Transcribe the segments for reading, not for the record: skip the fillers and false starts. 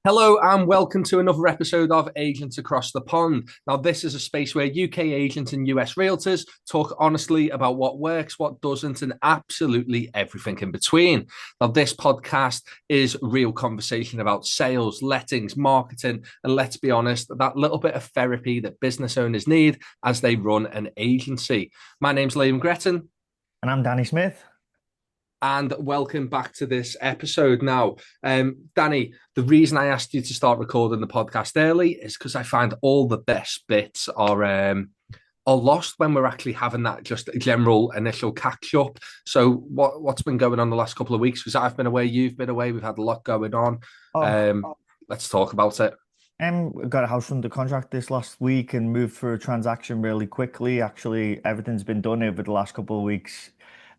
Hello and welcome to another episode of Agents Across the Pond. Now, this is a space where UK agents and US realtors talk honestly about what works, what doesn't, and absolutely everything in between. Now, this podcast is real conversation about sales, lettings, marketing, and let's be honest, that little bit of therapy that business owners need as they run an agency. My name's Liam Gretton. And I'm Danny Smith. And welcome back to this episode. Now, Danny, the reason I asked you to start recording the podcast early is because I find all the best bits are lost when we're actually having that just general initial catch up. So, what's been going on the last couple of weeks? Because I've been away, you've been away, we've had a lot going on. Oh, Um, let's talk about it. got a house under contract this last week and moved through a transaction really quickly. Actually, everything's been done over the last couple of weeks.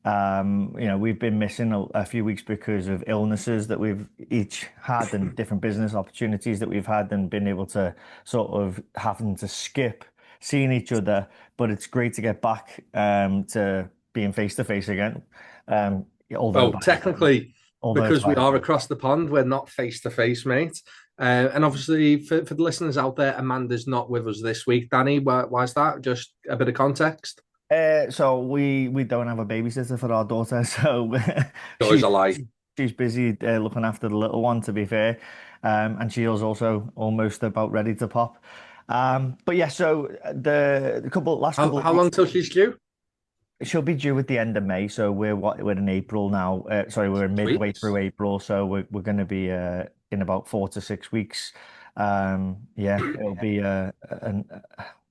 We've been missing a few weeks because of illnesses that we've each had and different business opportunities that we've had and been able to sort of having to skip seeing each other. But it's great to get back to being face to face again. Um, although Oh, via, technically, although it's because we via are across the pond, we're not face to face, mate. And obviously, for the listeners out there, Amanda's not with us this week. Danny, why is that? Just a bit of context. So we don't have a babysitter for our daughter, so Always she's a lie. she's busy looking after the little one, to be fair, and she is also almost about ready to pop. But yeah, so the last How couple of how weeks long till she's due? she'll be due at the end of May, so we're in April now. Sorry, we're midway Sweet. through April, so we're going to be in about 4 to 6 weeks. Yeah, it'll be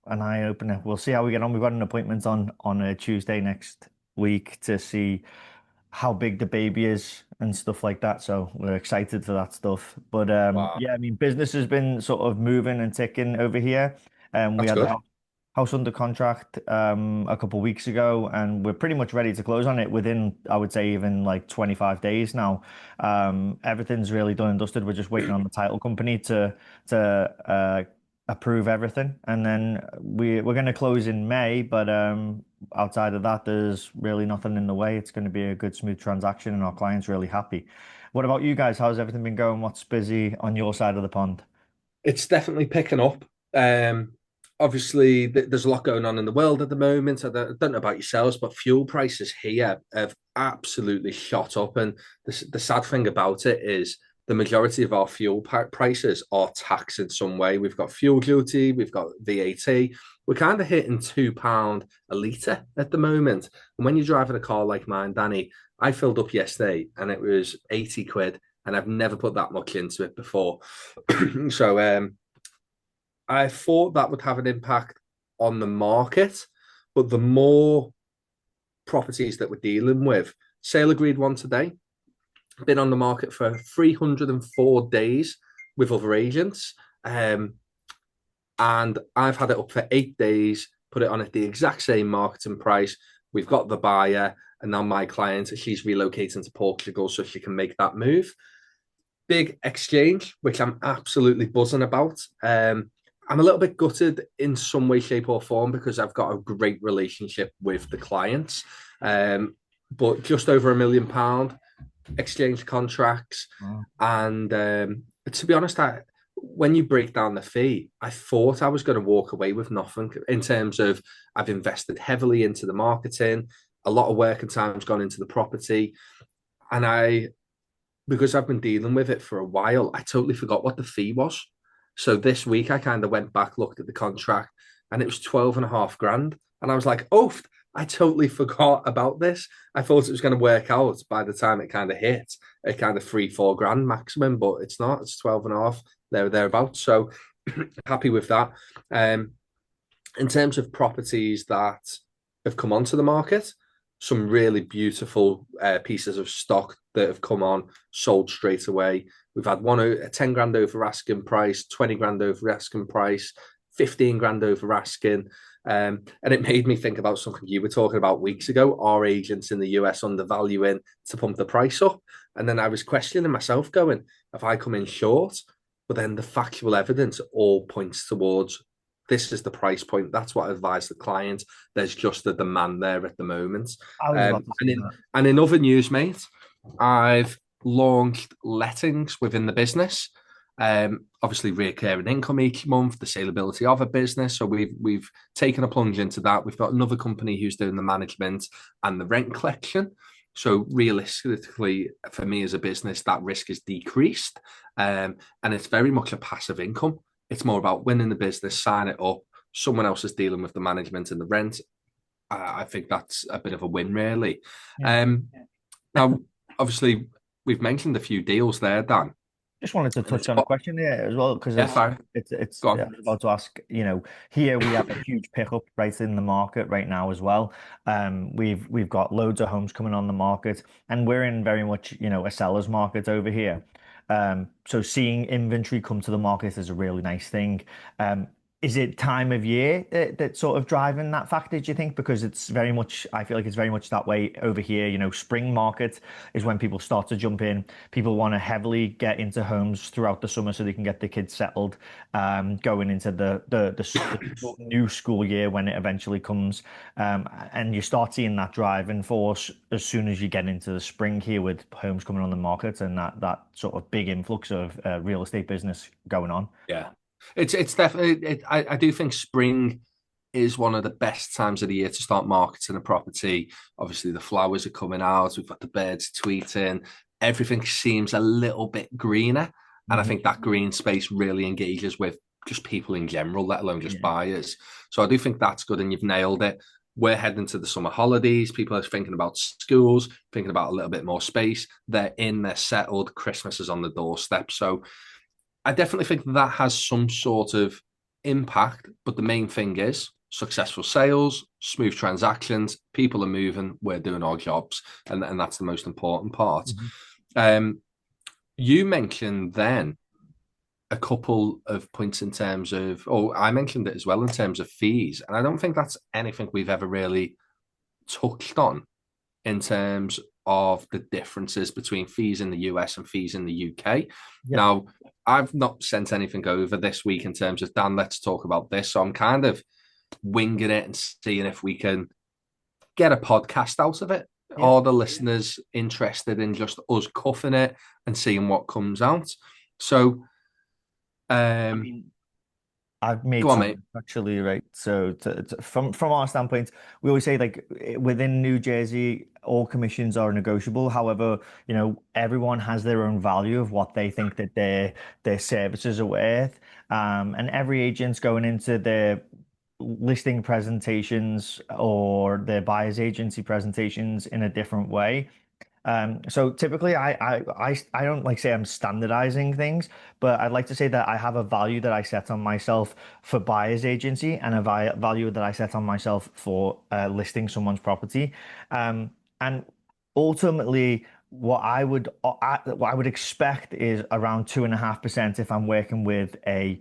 an eye opener. We'll see how we get on. We've got an appointment on a Tuesday next week to see how big the baby is and stuff like that. So we're excited for that stuff. But Wow, yeah, I mean, business has been sort of moving and ticking over here. We that's had the good. house under contract a couple of weeks ago, and we're pretty much ready to close on it within, I would say, even like 25 days now. Everything's really done and dusted. We're just waiting on the title company to approve everything, and then we're going to close in May. But outside of that, there's really nothing in the way. It's going to be a good, smooth transaction, and our client's really happy. What about you guys? How's everything been going? What's busy on your side of the pond? It's definitely picking up. Um, Obviously, there's a lot going on in the world at the moment. I don't know about yourselves, but fuel prices here have absolutely shot up. And the sad thing about it is the majority of our fuel prices are taxed in some way. We've got fuel duty, we've got VAT. We're kind of hitting £2 a litre at the moment. And when you're driving a car like mine, Danny, I filled up yesterday and it was 80 quid. And I've never put that much into it before. So I thought that would have an impact on the market, but the more properties that we're dealing with, sale agreed one today, been on the market for 304 days with other agents. And I've had it up for 8 days, put it on at the exact same marketing price. We've got the buyer, and now my client, she's relocating to Portugal so she can make that move. Big exchange, which I'm absolutely buzzing about. I'm a little bit gutted in some way, shape, or form because I've got a great relationship with the clients. But just over £1 million exchange contracts. Wow. And to be honest, when you break down the fee, I thought I was going to walk away with nothing in terms of I've invested heavily into the marketing, a lot of work and time's gone into the property. And because I've been dealing with it for a while, I totally forgot what the fee was. So this week I kind of went back, looked at the contract, and it was 12 and a half grand. And I was like, oh, I totally forgot about this. I thought it was going to work out by the time it kind of hit at kind of 3, 4 grand maximum, but it's not. It's 12 and a half, thereabouts. So happy with that. Um, in terms of properties that have come onto the market, some really beautiful pieces of stock that have come on, sold straight away. We've had one a 10 grand over asking price, 20 grand over asking price, 15 grand over asking. And it made me think about something you were talking about weeks ago, our agents in the US undervaluing to pump the price up. And then I was questioning myself, going, have I come in short? But then the factual evidence all points towards this is the price point. That's what I advise the client. There's just a demand there at the moment. I was Um, about to and say in that. and in other news, mate, I've launched lettings within the business. Obviously, recurring income each month, the saleability of a business. So we've taken a plunge into that. We've got another company who's doing the management and the rent collection. So realistically, for me as a business, that risk is decreased, and it's very much a passive income. It's more about winning the business, sign it up. Someone else is dealing with the management and the rent. I think that's a bit of a win, really. Yeah. Um, Now, obviously, we've mentioned a few deals there, Dan, Just wanted to and it's touch on a question there as well, because yeah, fine. it's Go I on. was about to ask, here we have a huge pickup right in the market right now as well. We've got loads of homes coming on the market, and we're in very much, a seller's market over here. So seeing inventory come to the market is a really nice thing. Is it time of year that's sort of driving that factor, do you think? Because I feel like it's very much that way over here. Spring market is when people start to jump in. People want to heavily get into homes throughout the summer so they can get the kids settled, going into the new school year when it eventually comes. And you start seeing that driving force as soon as you get into the spring here with homes coming on the market and that sort of big influx of real estate business going on. Yeah, it's definitely. I do think spring is one of the best times of the year to start marketing a property. Obviously, the flowers are coming out. We've got the birds tweeting. Everything seems a little bit greener, and I Mhm. think that green space really engages with just people in general, let alone just Yeah. buyers. So I do think that's good, and you've nailed it. We're heading to the summer holidays. People are thinking about schools, thinking about a little bit more space. They're in, they're settled. Christmas is on the doorstep. So I definitely think that has some sort of impact, but the main thing is successful sales, smooth transactions, people are moving, we're doing our jobs, and that's the most important part. Mhm. Um, you mentioned then a couple of points in terms of, oh, I mentioned it as well in terms of fees, and I don't think that's anything we've ever really touched on in terms of the differences between fees in the US and fees in the UK. Yeah. Now, I've not sent anything over this week in terms of Dan, let's talk about this. So I'm kind of winging it and seeing if we can get a podcast out of it. Yeah. Are the listeners interested in just us cuffing it and seeing what comes out? So, I um, mean, I've made go on, some mate. actually, right? So from our standpoint, we always say like within New Jersey, all commissions are negotiable. However, everyone has their own value of what they think that their services are worth. And every agent's going into their listing presentations or their buyer's agency presentations in a different way. So typically I don't like say I'm standardizing things, but I'd like to say that I have a value that I set on myself for buyer's agency and a value that I set on myself for listing someone's property. And ultimately what I would expect is around 2.5% if I'm working with a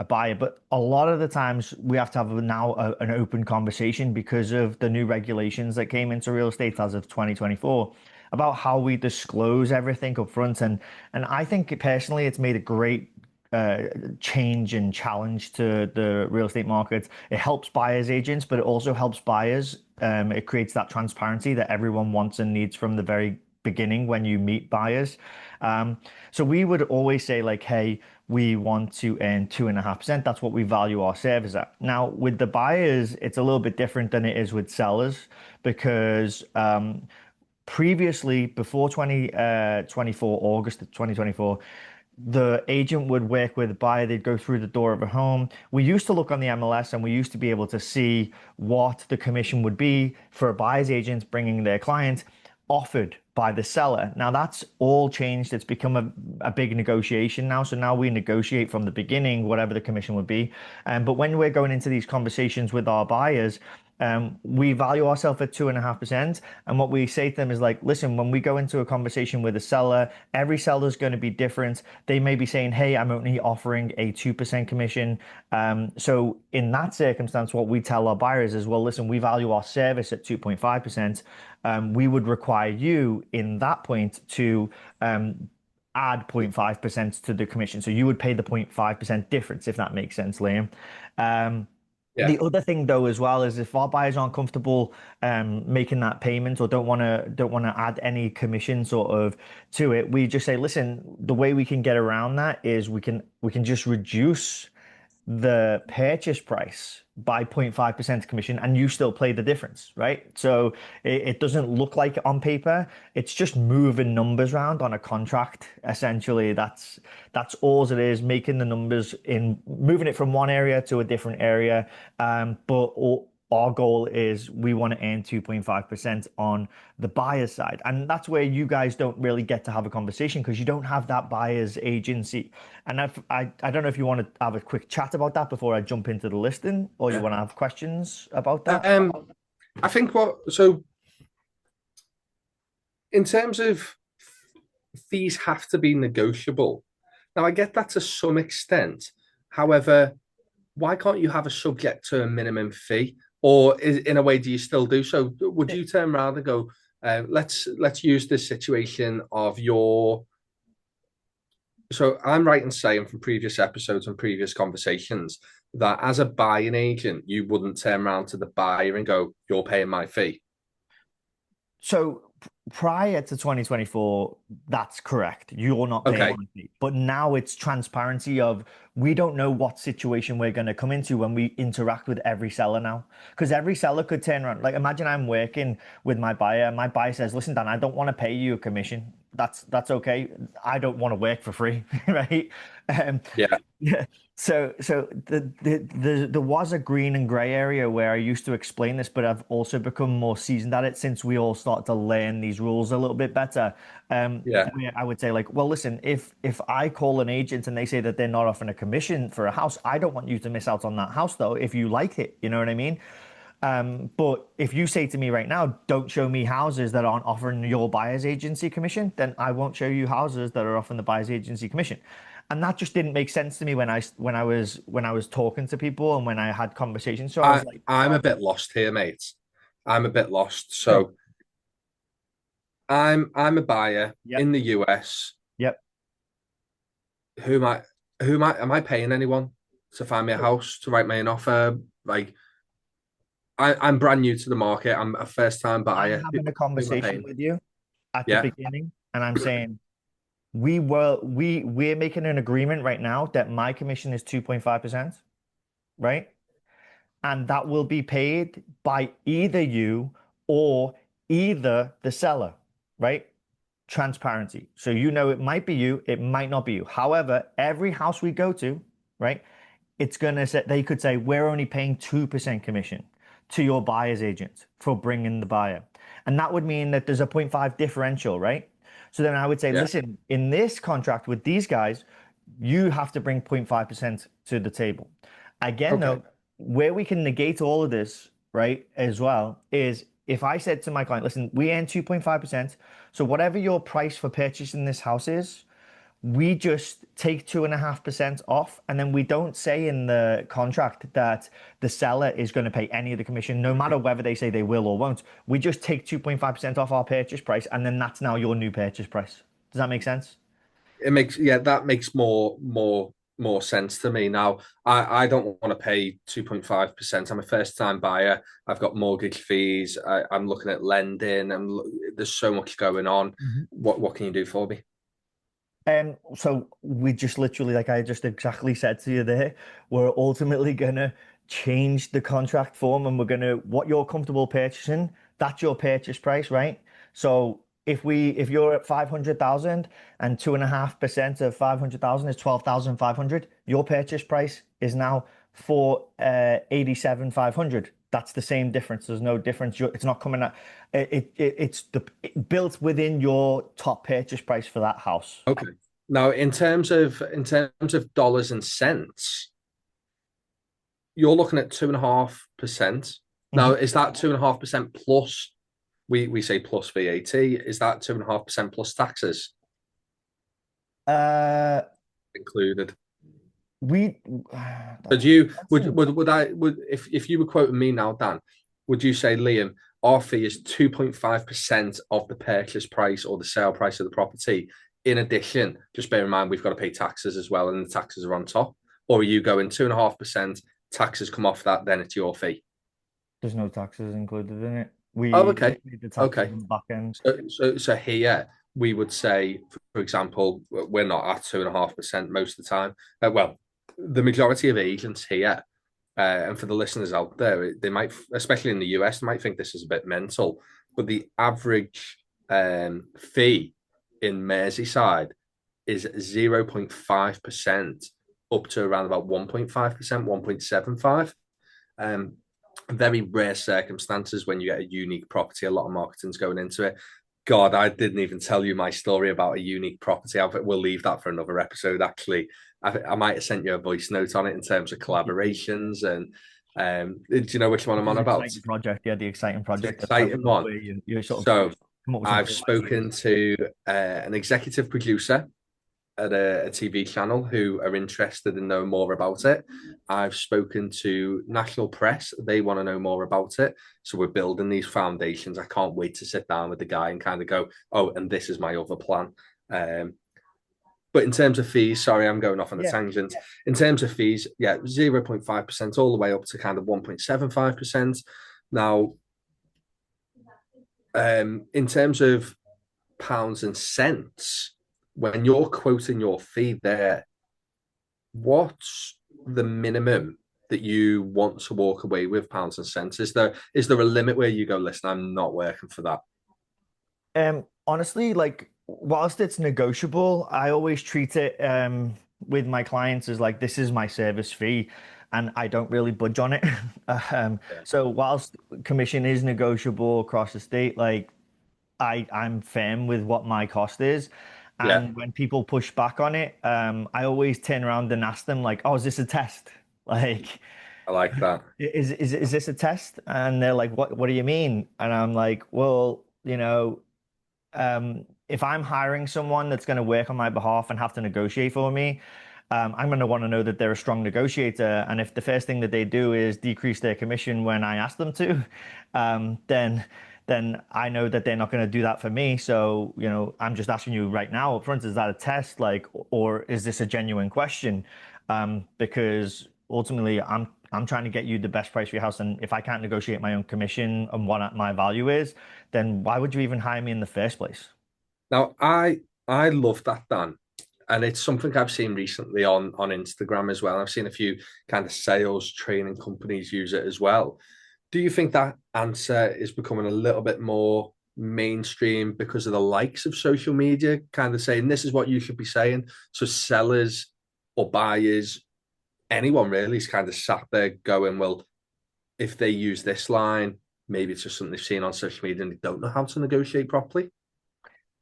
buyer. But a lot of the times we have to have now an open conversation because of the new regulations that came into real estate as of 2024 about how we disclose everything up front. And I think personally, it's made a great uh, change and challenge to the real estate market. It helps buyers agents, but it also helps buyers. It creates that transparency that everyone wants and needs from the very beginning when you meet buyers. So we would always say like, hey, we want to earn 2.5%. That's what we value our service at. Now, with the buyers, it's a little bit different than it is with sellers because previously, before 2024, August of 2024, the agent would work with a buyer. They'd go through the door of a home. We used to look on the MLS and we used to be able to see what the commission would be for a buyer's agent bringing their client offered by the seller. Now that's all changed. It's become a big negotiation now. So now we negotiate from the beginning whatever the commission would be. But when we're going into these conversations with our buyers, we value ourselves at 2.5%. And what we say to them is like, listen, when we go into a conversation with a seller, every seller is going to be different. They may be saying, hey, I'm only offering a 2% commission. So in that circumstance, what we tell our buyers is, well, listen, we value our service at 2.5%. We would require you in that point to add 0.5% to the commission. So you would pay the 0.5% difference, if that makes sense, Liam. Yeah. The other thing though as well is if our buyers aren't comfortable making that payment or don't want to add any commission sort of to it, we just say, listen, the way we can get around that is we can just reduce the purchase price by 0.5% commission and you still pay the difference, right? So it doesn't look like it on paper. It's just moving numbers around on a contract. Essentially, that's all it is, making the numbers in moving it from one area to a different area. But our goal is we want to earn 2.5% on the buyer's side. And that's where you guys don't really get to have a conversation because you don't have that buyer's agency. And I don't know if you want to have a quick chat about that before I jump into the listing, or you Yeah. want to have questions about that. Um, I think so in terms of fees have to be negotiable. Now I get that to some extent. However, why can't you have a subject to a minimum fee? Or in a way, do you still do so? Would you turn around and go, let's use this situation of your. So I'm right in saying from previous episodes and previous conversations that as a buying agent, you wouldn't turn around to the buyer and go, "You're paying my fee." So prior to 2024, that's correct. You're not paying Okay. my fee. But now it's transparency of we don't know what situation we're going to come into when we interact with every seller now. Because every seller could turn around. Like imagine I'm working with my buyer. My buyer says, listen, Dan, I don't want to pay you a commission. That's okay. I don't want to work for free, right? Um, Yeah. yeah. So there was a green and gray area where I used to explain this, but I've also become more seasoned at it since we all start to learn these rules a little bit better. Yeah. Where I would say like, well, listen, if I call an agent and they say that they're not offering a commission for a house, I don't want you to miss out on that house though, if you like it, you know what I mean? But if you say to me right now, don't show me houses that aren't offering your buyer's agency commission, then I won't show you houses that are offering the buyer's agency commission. And that just didn't make sense to me when I was talking to people and when I had conversations. So I was like, I'm a bit lost here, mate. I'm a bit lost. go. So I'm a buyer Yep. in the US. Yep. Who am I am I paying anyone to find me a house to write me an offer? Like I'm brand new to the market. I'm a first time I'm buyer. having a Who am I conversation paying? with you at the Yeah. beginning, and I'm saying we're making an agreement right now that my commission is 2.5%, right? And that will be paid by either you or either the seller, right? Transparency. So you know it might be you, it might not be you. However, every house we go to, right, it's gonna say they could say we're only paying 2% commission to your buyer's agent for bringing the buyer. And that would mean that there's a point 0.5 differential, right? So then I would say, Yeah. listen, in this contract with these guys, you have to bring 0.5% to the table. Again, Okay. though, where we can negate all of this, right, as well, is if I said to my client, listen, we earn 2.5%. So whatever your price for purchasing this house is, we just take 2.5% off. And then we don't say in the contract that the seller is going to pay any of the commission, no matter whether they say they will or won't. We just take 2.5% off our purchase price. And then that's now your new purchase price. Does that make sense? It makes that makes more sense to me. Now I don't want to pay 2.5%. I'm a first time buyer. I've got mortgage fees. I'm looking at lending. There's so much going on. What can you do for me? So we just literally, like I just exactly said to you there, we're ultimately gonna change the contract form and we're gonna what you're comfortable purchasing, that's your purchase price, right? So if you're at 500,000 and 2.5% of 500,000 is 12,500, your purchase price is now for 87,500. That's the same difference. There's no difference. It's not coming out. Built within your top purchase price for that house. Okay. Now, in terms of dollars and cents, you're looking at 2.5%. Now, Mhm. is that 2.5% plus? We say plus VAT. Is that 2.5% plus taxes Uh, included? we Did you that's an- would I would if you were quoting me now, Dan, would you say, Liam, our fee is 2.5% of the purchase price or the sale price of the property? In addition, just bear in mind we've got to pay taxes as well, and the taxes are on top. Or are you going 2.5% taxes come off that, then it's your fee. There's no taxes included in it. Oh, We okay. pay the taxes Okay. on the back end. So here we would say, for example, we're not at 2.5% most of the time. Well, the majority of agents here, and for the listeners out there, they might, especially in the US, they might think this is a bit mental, but the average fee in Merseyside is 0.5% up to around about 1.5%, 1.75. Um, Very rare circumstances when you get a unique property. A lot of marketing's going into it. God, I didn't even tell you my story about a unique property. We'll leave that for another episode. Actually, I might have sent you a voice note on it in terms of collaborations. And do you know which one I'm Which is on an about? exciting project, yeah, the exciting It's an project that I exciting love one. where you sort of So come up with some I've cool spoken ideas. to an executive producer at a TV channel who are interested in knowing more about it. I've spoken to national press. They want to know more about it. So we're building these foundations. I can't wait to sit down with the guy and kind of go, oh, and this is my other plan. Um, but in terms of fees, sorry, I'm going off on a Yeah. tangent. In terms of fees, yeah, 0.5% all the way up to kind of 1.75%. Now, in terms of pounds and cents, when you're quoting your fee there, what's the minimum that you want to walk away with, pounds and cents? Is there a limit where you go, listen, I'm not working for that? Honestly, like whilst it's negotiable, I always treat it with my clients as like this is my service fee and I don't really budge on it. Yeah. So whilst commission is negotiable across the state, like I'm firm with what my cost is. Yeah, And when people push back on it, I always turn around and ask them like, "Oh, is this a test? Like, I like that. is this a test?" And they're like, What do you mean?" And I'm like, "Well, if I'm hiring someone that's going to work on my behalf and have to negotiate for me, I'm going to want to know that they're a strong negotiator. And if the first thing that they do is decrease their commission when I ask them to, then I know that they're not going to do that for me. So, I'm just asking you right now up front, is that a test? Like, or is this a genuine question? Because ultimately I'm trying to get you the best price for your house. And if I can't negotiate my own commission and what my value is, then why would you even hire me in the first place? Now, I love that, Dan, and it's something I've seen recently on Instagram as well. I've seen a few kind of sales training companies use it as well. Do you think that answer is becoming a little bit more mainstream because of the likes of social media, kind of saying this is what you should be saying? So sellers or buyers, anyone really, is kind of sat there going, well, if they use this line, maybe it's just something they've seen on social media and they don't know how to negotiate properly.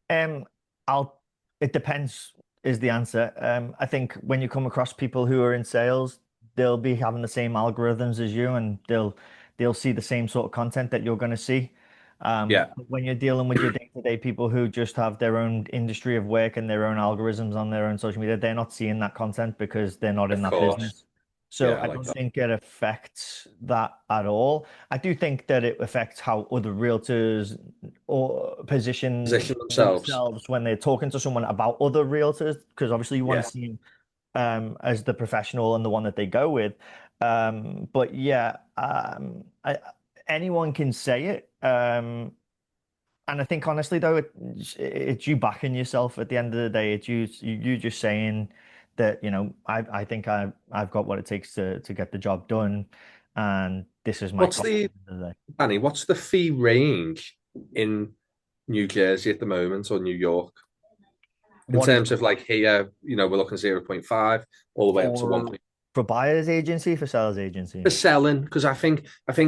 Um, I'll. It depends is the answer. I think when you come across people who are in sales, they'll be having the same algorithms as you, and they'll see the same sort of content that you're going to see. Yeah, But when you're dealing with your day-to-day people who just have their own industry of work and their own algorithms on their own social media, they're not seeing that content because they're not in of that course. business. So Yeah, I I like don't that. think it affects that at all. I do think that it affects how other realtors or position Position themselves. themselves when they're talking to someone about other realtors, because obviously you want Yeah. to see as the professional and the one that they go with. But yeah, anyone can say it. And I think honestly though, it's you backing yourself at the end of the day. It's you just saying that, I think I've got what it takes to get the job done, and this is my What's cost at the the end of the day. Danny? What's the fee range in New Jersey at the moment or New York in What is terms of like here? We're looking 0.5 all the way up to 1. for for buyer's agency, for seller's agency? For selling, because I think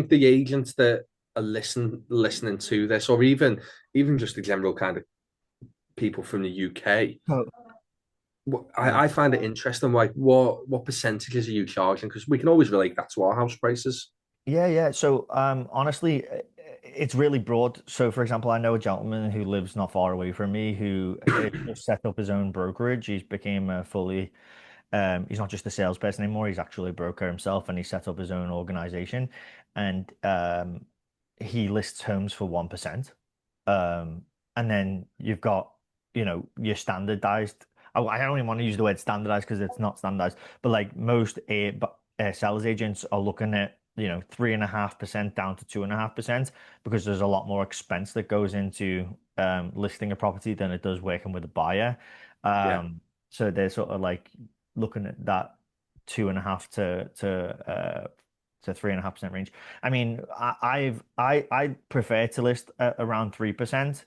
the agents that are listening to this, or even just the general kind of people from the UK, Oh, I find it interesting. Like, what percentages are you charging? Because we can always relate that to our house prices. yeah, yeah. So, honestly, it's really broad. So, for example, I know a gentleman who lives not far away from me who just set up his own brokerage. He's became a fully, he's not just a salesperson anymore. He's actually a broker himself, and he set up his own organization. And he lists homes for 1%. And then you've got, your standardized. I don't even want to use the word standardized because it's not standardized, but like most sellers agents are looking at, 3.5% down to 2.5% because there's a lot more expense that goes into listing a property than it does working with a buyer. Yeah. So they're sort of like looking at that 2.5 to 3.5% range. I mean, I prefer to list at around 3%.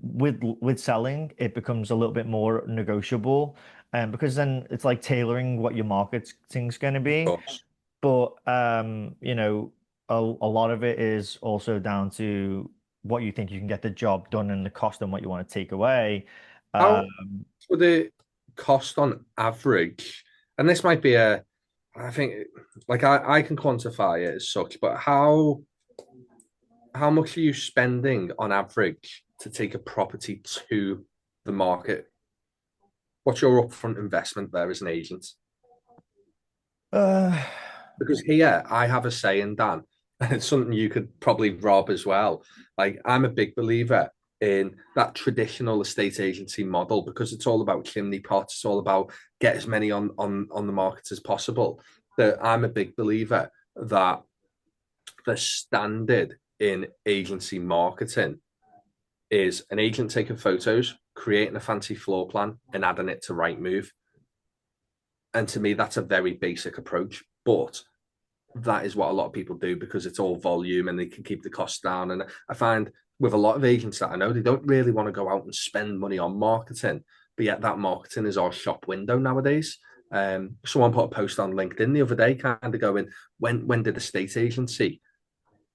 With selling, it becomes a little bit more negotiable, because then it's like tailoring what your marketing's going to Of be. course. But a lot of it is also down to what you think you can get the job done and the cost and what you want to take away. How Um, for the cost on average, and this might be I think, like I can quantify it as such, but how much are you spending on average to take a property to the market? What's your upfront investment there as an agent? uh, Because here I have a saying, Dan, and it's something you could probably rob as well. Like I'm a big believer in that traditional estate agency model because it's all about chimney pots. It's all about get as many on the market as possible. That I'm a big believer that the standard in agency marketing is an agent taking photos, creating a fancy floor plan, and adding it to Rightmove. And to me, that's a very basic approach, but that is what a lot of people do because it's all volume and they can keep the costs down. And I find with a lot of agents that I know, they don't really want to go out and spend money on marketing, but yet that marketing is our shop window nowadays. Someone put a post on LinkedIn the other day, kind of going, when did the state agency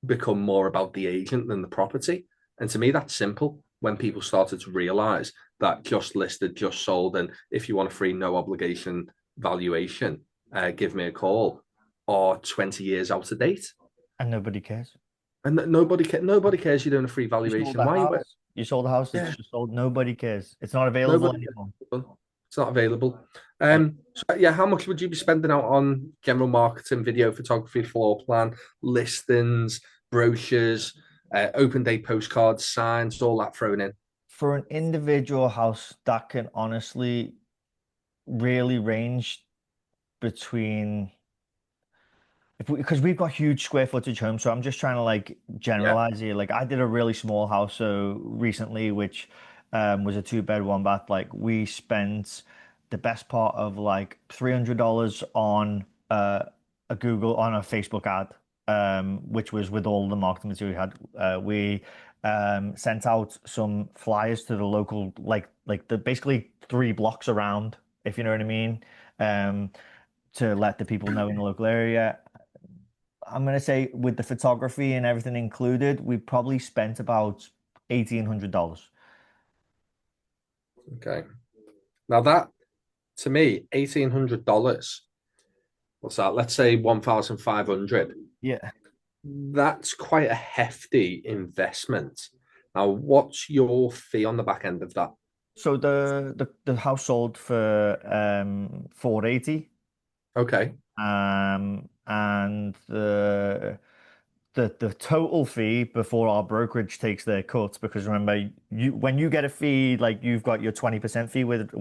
become more about the agent than the property? And to me, that's simple. When people started to realize that just listed, just sold, and if you want a free, no obligation valuation, give me a call, or 20 years out of date. and nobody cares. And nobody cares you're doing a free You sold valuation. a Why you house. You sold a house that's yeah, just sold. Nobody cares. It's not available nobody anymore. it's not available. Like, So yeah, how much would you be spending out on general marketing, video photography, floor plan, listings, brochures, open day postcards, signs, all that thrown in? for an individual house, that can honestly really range between, if because we've got huge square footage homes, so I'm just trying to like Yeah. generalize here. Like I did a really small house so recently, which was a two-bed, one bath. Like we spent the best part of like $300 on a Google on a Facebook ad, which was with all the marketing material we had. We sent out some flyers to the local, like the basically 3 blocks around, if you know what I mean. Um, to let the people know in the local area. I'm gonna say with the photography and everything included, we probably spent about $1,800. Okay. Now that to me, $1,800. What's that? Let's say 1,500. Yeah. That's quite a hefty investment. Now, what's your fee on the back end of that? So the house sold for 480. Okay. And the total fee before our brokerage takes their cut, because remember, you when you get a fee, like you've got your 20% fee with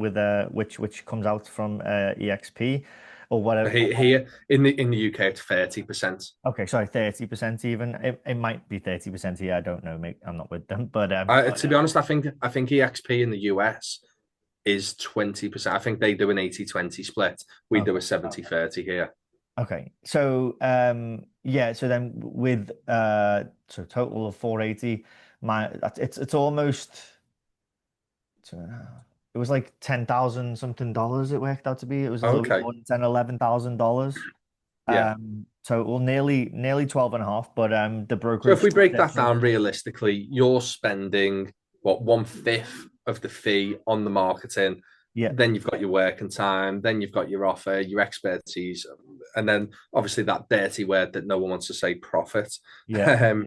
which comes out from EXP or whatever. Here in the UK, it's 30%. Okay, sorry, 30% even. It might be 30% here. I don't know, mate. I'm not with them, but To be honest, I think EXP in the US is 20%. I think they do an 80-20 split. We do a okay. 70-30 here. Okay. So yeah, so then with so total of 480, it's almost it was like 10,000 something dollars it worked out to be. It was a little bit Okay. more than 10, $11,000. Yeah. Total nearly 12 and a half, but the So if brokerage we took break their that cut. down realistically, you're spending what 1/5 of the fee on the marketing. Yeah, Then you've got your working time, then you've got your offer, your expertise, and then obviously that dirty word that no one wants to say, profit. yeah. Um,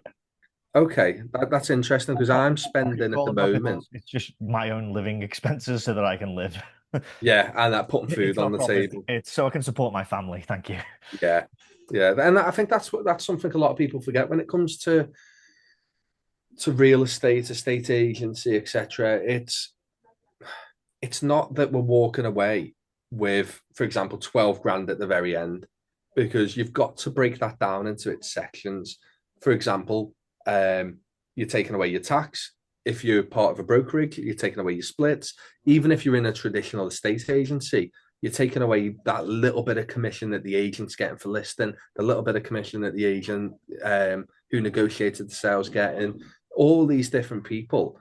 okay, that's interesting because I'm I could spending at call the it profit, but moment, it's just my own living expenses so that I can live. yeah, and putting It's food on not the profit. table. It's so I can support my family. Thank you. Yeah, yeah, and I think that's something a lot of people forget when it comes to real estate, estate agency, etc. It's not that we're walking away with, for example, 12 grand at the very end, because you've got to break that down into its sections. For example, you're taking away your tax. If you're part of a brokerage, you're taking away your splits. Even if you're in a traditional estate agency, you're taking away that little bit of commission that the agent's getting for listing, the little bit of commission that the agent who negotiated the sales getting, all these different people.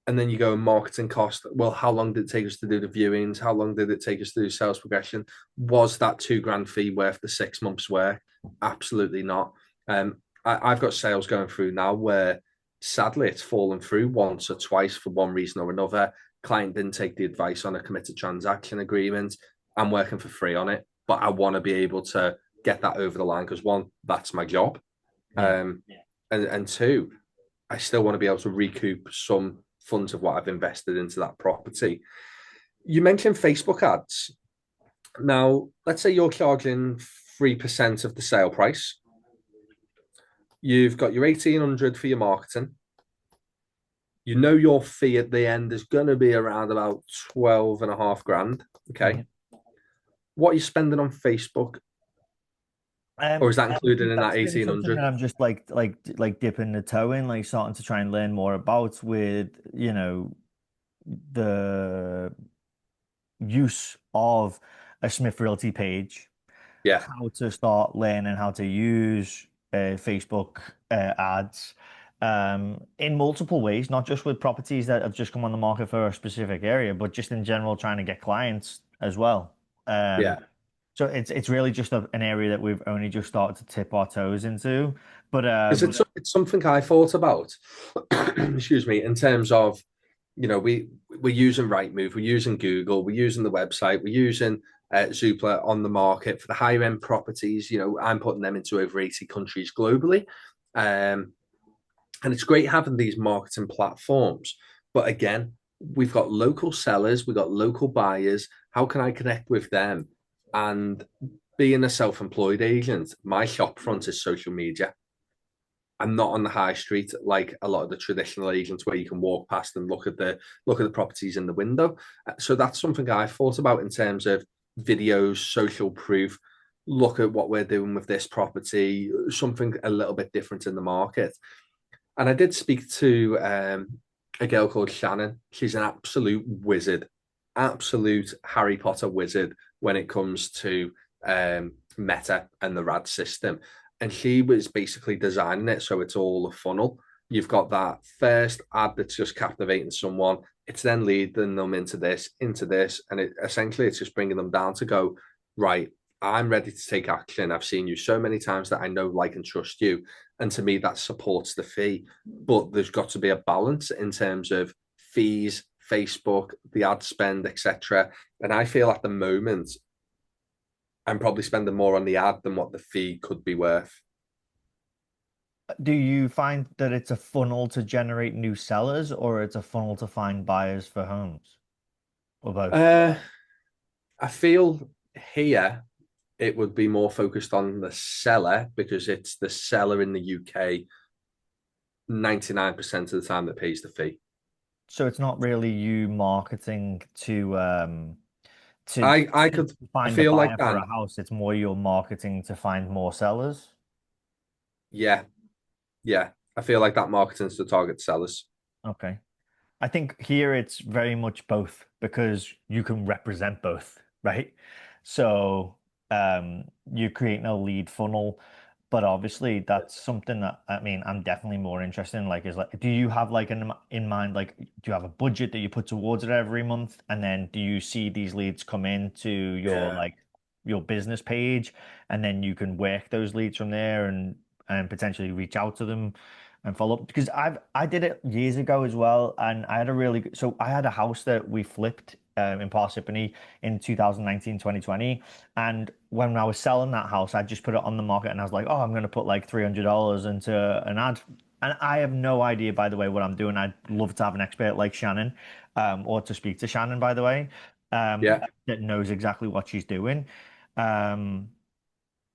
And then you go marketing cost. Well, how long did it take us to do the viewings? How long did it take us to do sales progression? Was that £2,000 fee worth the 6 months work? Absolutely not. I've got sales going through now where sadly it's fallen through once or twice for one reason or another. Client didn't take the advice on a committed transaction agreement. I'm working for free on it, but I want to be able to get that over the line because one, that's my job. Yeah. And two, I still want to be able to recoup some funds of what I've invested into that property. You mentioned Facebook ads. Now, let's say you're charging 3% of the sale price. You've got your 1,800 for your marketing. You know your fee at the end is going to be around about 12 and a half grand. Okay. What are you spending on Facebook? Or is that included in that That's been something that 1,800? I'm just like dipping the toe in, like starting to try and learn more about with, the use of a Smith Realty page, Yeah. how to start learning how to use Facebook ads in multiple ways, not just with properties that have just come on the market for a specific area, but just in general trying to get clients as well. Um, Yeah. so it's really just an area that we've only just started to tip our toes into. But Because it's something I thought about, excuse me, in terms of, we're using Rightmove, we're using Google, we're using the website, we're using Zoopla on the market for the higher end properties. I'm putting them into over 80 countries globally. Um, and it's great having these marketing platforms. But again, we've got local sellers, we've got local buyers. How can I connect with them? And being a self-employed agent, my shop front is social media. I'm not on the high street like a lot of the traditional agents where you can walk past and look at the properties in the window. So that's something I thought about in terms of videos, social proof. Look at what we're doing with this property, something a little bit different in the market. And I did speak to a girl called Shannon. She's an absolute wizard, absolute Harry Potter wizard when it comes to Meta and the RAD system. And she was basically designing it so it's all a funnel. You've got that first ad that's just captivating someone. It's then leading them into this, and essentially it's just bringing them down to go, right, I'm ready to take action. I've seen you so many times that I know, like, and trust you. And to me, that supports the fee. But there's got to be a balance in terms of fees, Facebook, the ad spend, etc. And I feel at the moment, I'm probably spending more on the ad than what the fee could be worth. do you find that it's a funnel to generate new sellers or it's a funnel to find buyers for homes or both? Uh, I feel here it would be more focused on the seller because it's the seller in the UK 99% of the time that pays the fee. So it's not really you marketing to I could I find a feel like buyer for Dan. a house. It's more your marketing to find more sellers. Yeah, yeah. I feel like that marketing's to target sellers. Okay. I think here it's very much both because you can represent both, right? So you're creating a lead funnel, but obviously that's something that I mean I'm definitely more interested in. Like, is like, do you have like in mind, like, do you have a budget that you put towards it every month, and then do you see these leads come into your Yeah. like your business page, and then you can work those leads from there and potentially reach out to them and follow up because I did it years ago as well, and I had a really good, so I had a house that we flipped in Parsippany in 2019, 2020, and when I was selling that house, I just put it on the market and I was like, oh, I'm going to put like $300 into an ad. And I have no idea, by the way, what I'm doing. I'd love to have an expert like Shannon, or to speak to Shannon, by the way, Yeah. that knows exactly what she's doing. Um,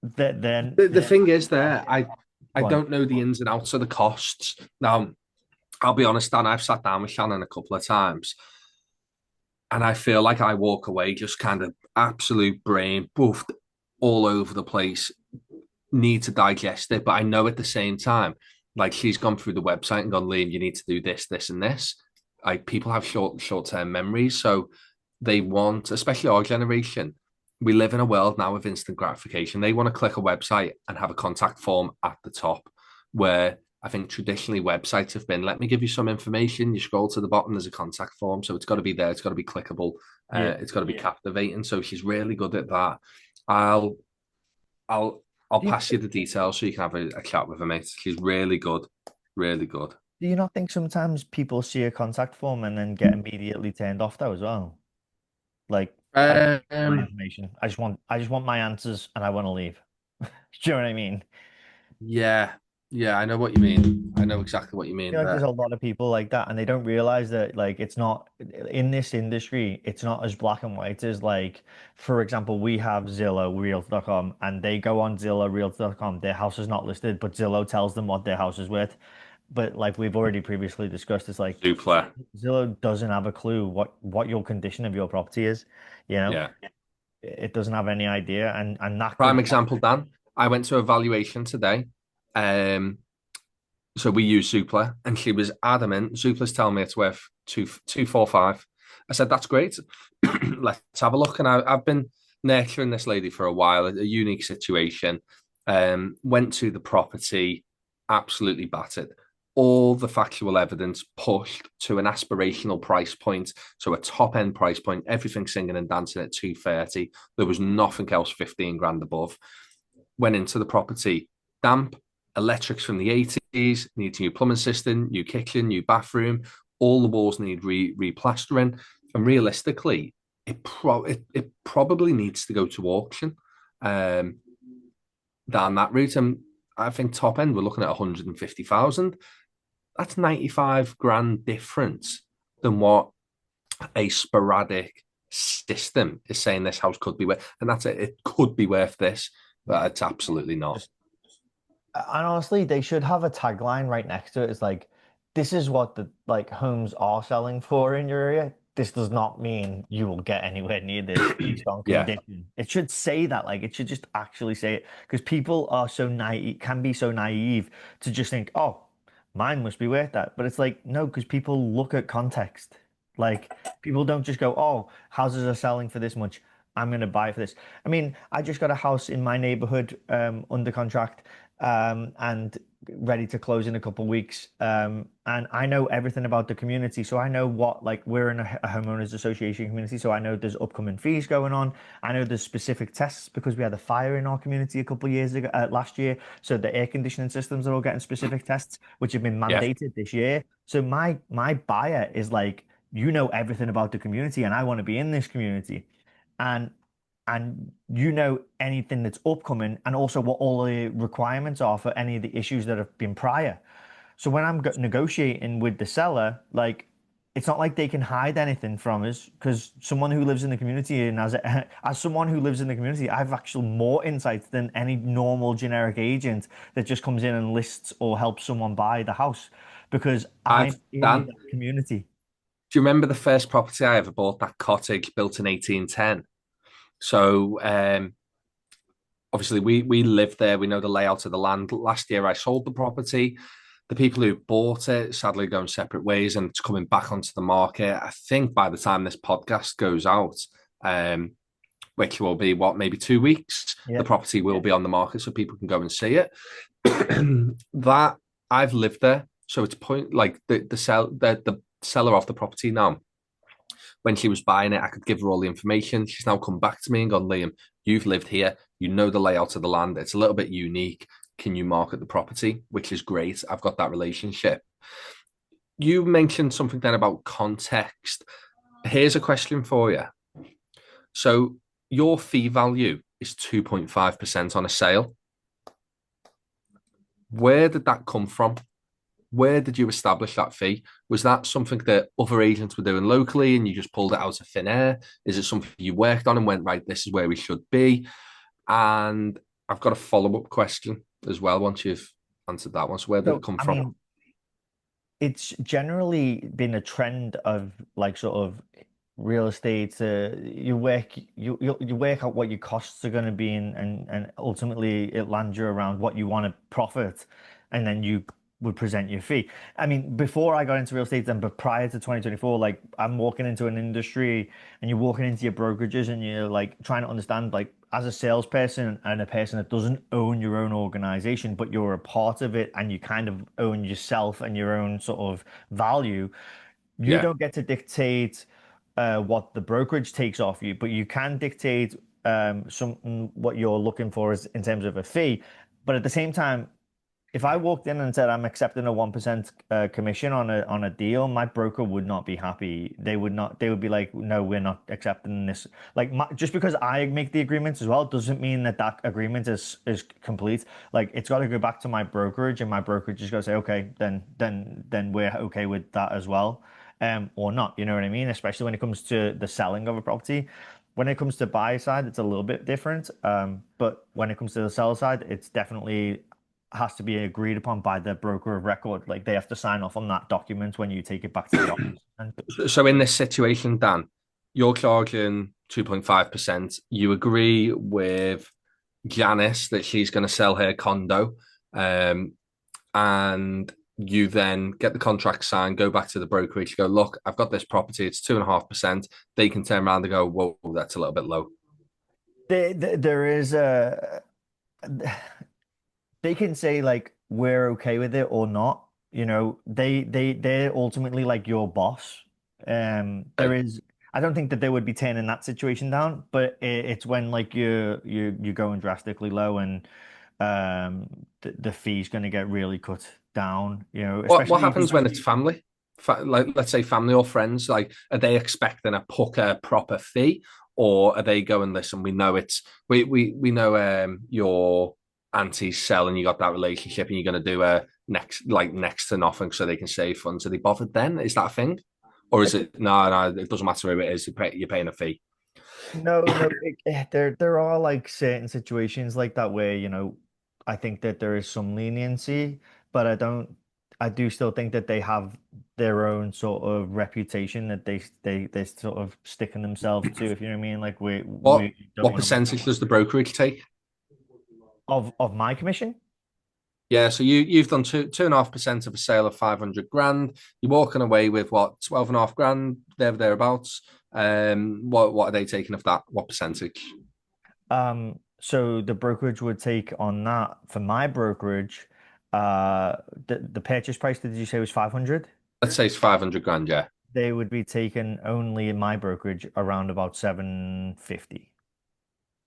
that then, The thing is there, I go on. don't know the ins and outs of the costs. Now, I'll be honest, Dan, I've sat down with Shannon a couple of times and I feel like I walk away just kind of absolute brain, boofed, all over the place, need to digest it. But I know at the same time, like she's gone through the website and gone, Liam, you need to do this, this, and this. Like people have short term memories, so they want, especially our generation. We live in a world now of instant gratification. They want to click a website and have a contact form at the top, where I think traditionally websites have been, let me give you some information. You scroll to the bottom, there's a contact form. So it's got to be there. It's got to be clickable. Yeah. It's got to be captivating. So she's really good at that. I'll I'll I'll Do you, pass you the details so you can have a chat with her, mate. She's really good, really good. do you not think sometimes people see a contact form and then get immediately turned off though as well? Like, I don't need my Um, information. I just want my answers and I want to leave. Do you know what I mean? yeah, yeah, I know what you mean. I know exactly what you Feel mean like there's there. a lot of people like that, and they don't realize that like it's not in this industry, it's not as black and white as like, for example, we have Zillow, Realtor.com, and they go on Zillow, Realtor.com, their house is not listed, but Zillow tells them what their house is worth. But like we've already previously discussed, it's like Zoopla. Zillow doesn't have a clue what your condition of your property is, you know? Yeah. It doesn't have any idea, and that Prime could example, Dan. I went to a valuation today. Um, so we use Zoopla, and she was adamant. Zoopla's telling me it's worth 245. I said, that's great. Let's have a look. And I've been nurturing this lady for a while, a unique situation. Went to the property, absolutely battered. All the factual evidence pushed to an aspirational price point, so a top end price point, everything singing and dancing at 230. There was nothing else 15 grand above. Went into the property, damp, electrics from the 80s, needs a new plumbing system, new kitchen, new bathroom. All the walls need replastering. And realistically, it probably needs to go to auction um, down that route. And I think top end, we're looking at 150,000. That's 95 grand difference than what a sporadic system is saying this house could be worth. And that's it. It could be worth this, but it's absolutely not. just. And honestly, they should have a tagline right next to it. It's like, this is what the like homes are selling for in your area. This does not mean you will get anywhere near this based on Yeah. condition. It should say that, like it should just actually say it. Because people are so naive, can be so naive to just think, oh, mine must be worth that. But it's like, no, because people look at context. Like people don't just go, oh, houses are selling for this much. I'm gonna buy it for this. I mean, I just got a house in my neighborhood under contract and ready to close in a couple of weeks. And I know everything about the community, so I know what like we're in a homeowners association community, so I know there's upcoming fees going on. I know there's specific tests because we had a fire in our community a couple of years ago, last year. So the air conditioning systems are all getting specific tests, which have been Yeah. mandated this year. So my buyer is like, you know everything about the community, and I want to be in this community. And you know anything that's upcoming and also what all the requirements are for any of the issues that have been prior. So when I'm negotiating with the seller, like it's not like they can hide anything from us because someone who lives in the community and as someone who lives in the community, I've actually more insights than any normal generic agent that just comes in and lists or helps someone buy the house because I'm I've in done. that community. Do you remember the first property I ever bought? That cottage built in 1810. So obviously we lived there. We know the layout of the land. Last year I sold the property. The people who bought it sadly going separate ways, and it's coming back onto the market. I think by the time this podcast goes out, um, which will be what, maybe 2 weeks, the Yeah. property will be on the market so people can go and see it. That I've lived there, so it's point like the seller of the property now. When she was buying it, I could give her all the information. She's now come back to me and gone, Liam, you've lived here. You know the layout of the land. It's a little bit unique. Can you market the property? Which is great. I've got that relationship. You mentioned something then about context. Here's a question for you. So your fee value is 2.5% on a sale. Where did that come from? Where did you establish that fee? Was that something that other agents were doing locally and you just pulled it out of thin air? Is it something you worked on and went, right, this is where we should be? And I've got a follow-up question as well once you've answered that one. So where did it So, come I from? mean, it's generally been a trend of like sort of real estate, you work out what your costs are going to be, and ultimately it lands you around what you want to profit, and then you would present your fee. I mean, before I got into real estate and but prior to 2024, like I'm walking into an industry and you're walking into your brokerages and you're like trying to understand, like as a salesperson and a person that doesn't own your own organization, but you're a part of it and you kind of own yourself and your own sort of value. You Yeah, don't get to dictate what the brokerage takes off you, but you can dictate some what you're looking for is in terms of a fee. But at the same time, if I walked in and said I'm accepting a 1% commission on a deal, my broker would not be happy. They would not. They would be like, "No, we're not accepting this." Like just because I make the agreements as well doesn't mean that that agreement is complete. Like it's got to go back to my brokerage, and my brokerage is going to say, "Okay, then we're okay with that as well." Or not, you know what I mean? Especially when it comes to the selling of a property. When it comes to buy side, it's a little bit different. But when it comes to the sell side, it's definitely has to be agreed upon by the broker of record. Like they have to sign off on that document when you take it back to the office. And so in this situation, Dan, you're charging 2.5%. You agree with Janice that she's going to sell her condo, um, and you then get the contract signed, go back to the brokerage, go, look, I've got this property, it's 2.5%. They can turn around and go, whoa, that's a little bit low. there is a they can say like we're okay with it or not. You know, they're ultimately like your boss. There Okay. is I don't think that they would be turning that situation down, but it's when like you're going drastically low and the fee's going to get really cut down. You know, What especially if happens it's when it's family? Like, let's say family or friends. Like, are they expecting a pucker proper fee, or are they going, listen, we know we know your auntie's selling, you got that relationship, and you're going to do a next to nothing so they can save funds. Are they bothered then? Is that a thing, or is it no? It doesn't matter who it is. You're paying a fee. No. There are like certain situations like that where, you know, I think that there is some leniency, but I do still think that they have their own sort of reputation that they sort of sticking themselves to, if you know what I mean. Like What we don't, what you know, percentage does the brokerage take? of my commission. Yeah, so you've done 2.5% of a sale of 500 grand. You're walking away with what, 12.5 grand, thereabouts. What are they taking of that? What percentage? So the brokerage would take on that for my brokerage, the purchase price, did you say was 500? Let's say it's 500 grand. Yeah, They would be taking only in my brokerage around about 750.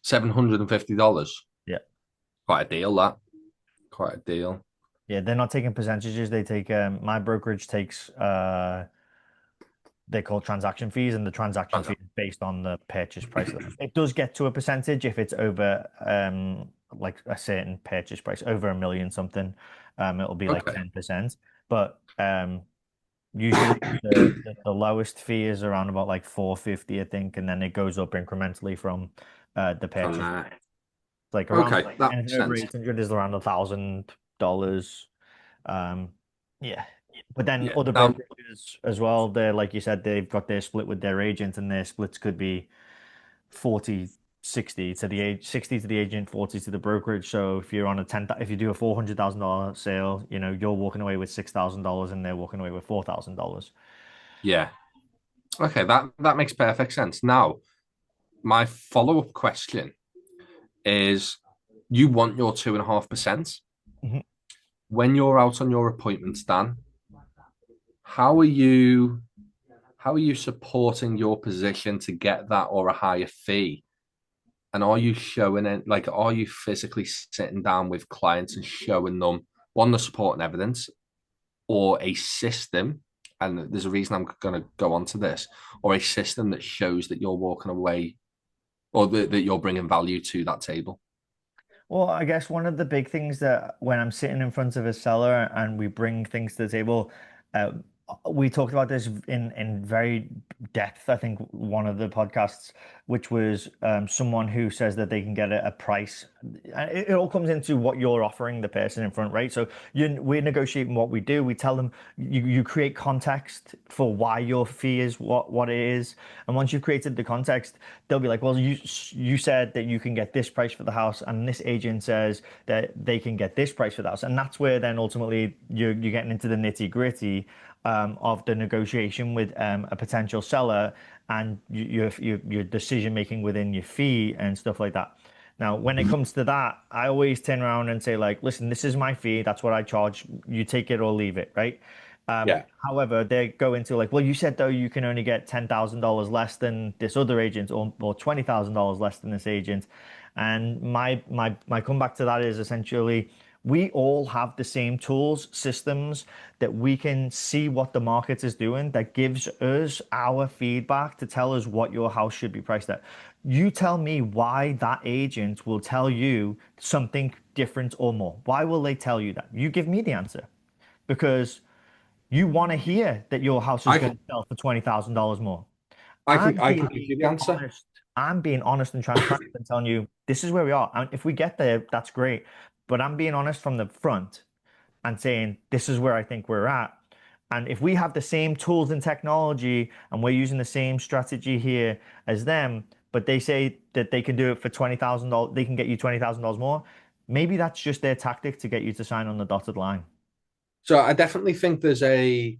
$750. Yeah. Quite a deal. That quite a deal. Yeah, they're not taking percentages. They take my brokerage takes they call transaction fees, and the transaction fee is based on the purchase price. It does get to a percentage if it's over like a certain purchase price, over 1 million something. It'll be like Okay. 10%. But usually the lowest fee is around about like 450, I think, and then it goes up incrementally from the From purchase. there. Like around Okay, like that anything makes over sense. 800 is around $1,000. Um, yeah. But then Yeah. other Now, brokerages as well, they're like you said, they've got their split with their agent, and their splits could be 40, 60 to the age, 60 to the agent, 40 to the brokerage. So if you're on a if you do a $400,000 sale, you know, you're walking away with $6,000 and they're walking away with $4,000. yeah. Okay, that makes perfect sense. Now, my follow-up question is: you want your 2.5%? Mhm. When you're out on your appointments, Dan, how are you how are you supporting your position to get that or a higher fee? And are you showing it, like, are you physically sitting down with clients and showing them one, the support and evidence, or a system? And there's a reason I'm going to go on to this, or a system that shows that you're walking away, or that you're bringing value to that table. Well, I guess one of the big things that when I'm sitting in front of a seller and we bring things to the table, we talked about this in very depth, I think, one of the podcasts, which was someone who says that they can get a price. It all comes into what you're offering the person in front, right? So we're negotiating what we do. We tell them you create context for why your fee is what it is, and once you've created the context, they'll be like, well, you said that you can get this price for the house, and this agent says that they can get this price for the house, and that's where then ultimately you're getting into the nitty gritty of the negotiation with a potential seller and your decision making within your fee and stuff like that. Now, when it comes to that, I always turn around and say, like, listen, this is my fee. That's what I charge. You take it or leave it, right? Yeah. However, they go into like, well, you said though you can only get $10,000 less than this other agent, or $20,000 less than this agent. And my comeback to that is essentially we all have the same tools, systems that we can see what the market is doing, that gives us our feedback to tell us what your house should be priced at. You tell me why that agent will tell you something different or more. Why will they tell you that? You give me the answer because you want to hear that your house is I going can to sell for $20,000 more. I Being can give you the answer. honest. I'm being honest and transparent and telling you this is where we are. And if we get there, that's great. But I'm being honest from the front and saying this is where I think we're at. And if we have the same tools and technology and we're using the same strategy here as them, but they say that they can do it for $20,000, they can get you $20,000 more. Maybe that's just their tactic to get you to sign on the dotted line. So I definitely think there's a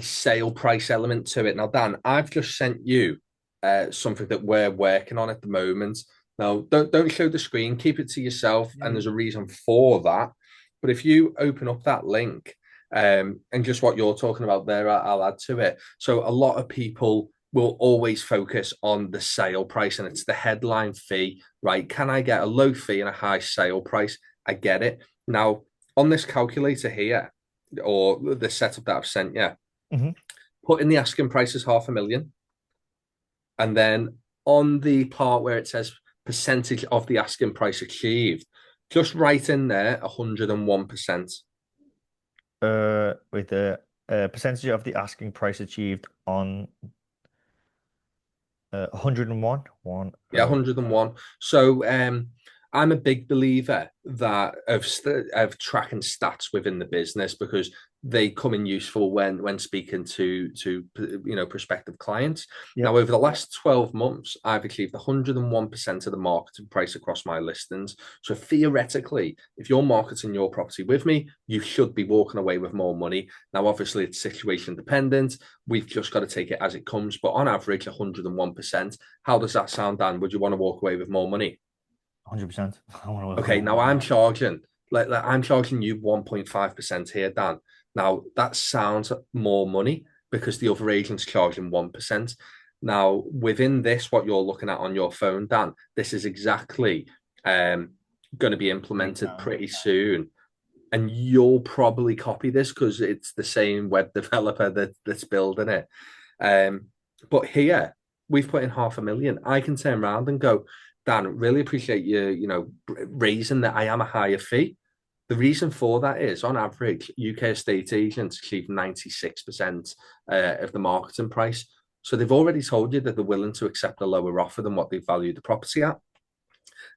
sale price element to it. Now, Dan, I've just sent you something that we're working on at the moment. Now, don't show the screen, keep it to yourself, and there's a reason for that. But if you open up that link, and just what you're talking about there, I'll add to it. So a lot of people will always focus on the sale price, and it's the headline fee, right? Can I get a low fee and a high sale price? I get it. Now, on this calculator here, or the setup that I've sent you, Mhm. put in the asking price as 500,000. And then on the part where it says percentage of the asking price achieved, just write in there 101%. With the percentage of the asking price achieved on 101. Yeah, 101. So I'm a big believer that of tracking stats within the business because they come in useful when speaking to prospective clients. Now, Yep. over the last 12 months, I've achieved 101% of the marketing price across my listings. So theoretically, if you're marketing your property with me, you should be walking away with more money. Now, obviously, it's situation dependent. We've just got to take it as it comes, but on average, 101%. How does that sound, Dan? Would you want to walk away with more money? 100%. I want to work Okay, on now I'm charging, like I'm charging you 1.5% here, Dan. Now that sounds more money because the other agent's charging 1%. Now, within this, what you're looking at on your phone, Dan, this is exactly going to be implemented breakdown. pretty soon. And you'll probably copy this because it's the same web developer that's building it. Um, but here we've put in 500,000. I can turn around and go, Dan, really appreciate you, raising that I am a higher fee. The reason for that is, on average, UK estate agents achieve 96% of the marketing price. So they've already told you that they're willing to accept a lower offer than what they value the property at.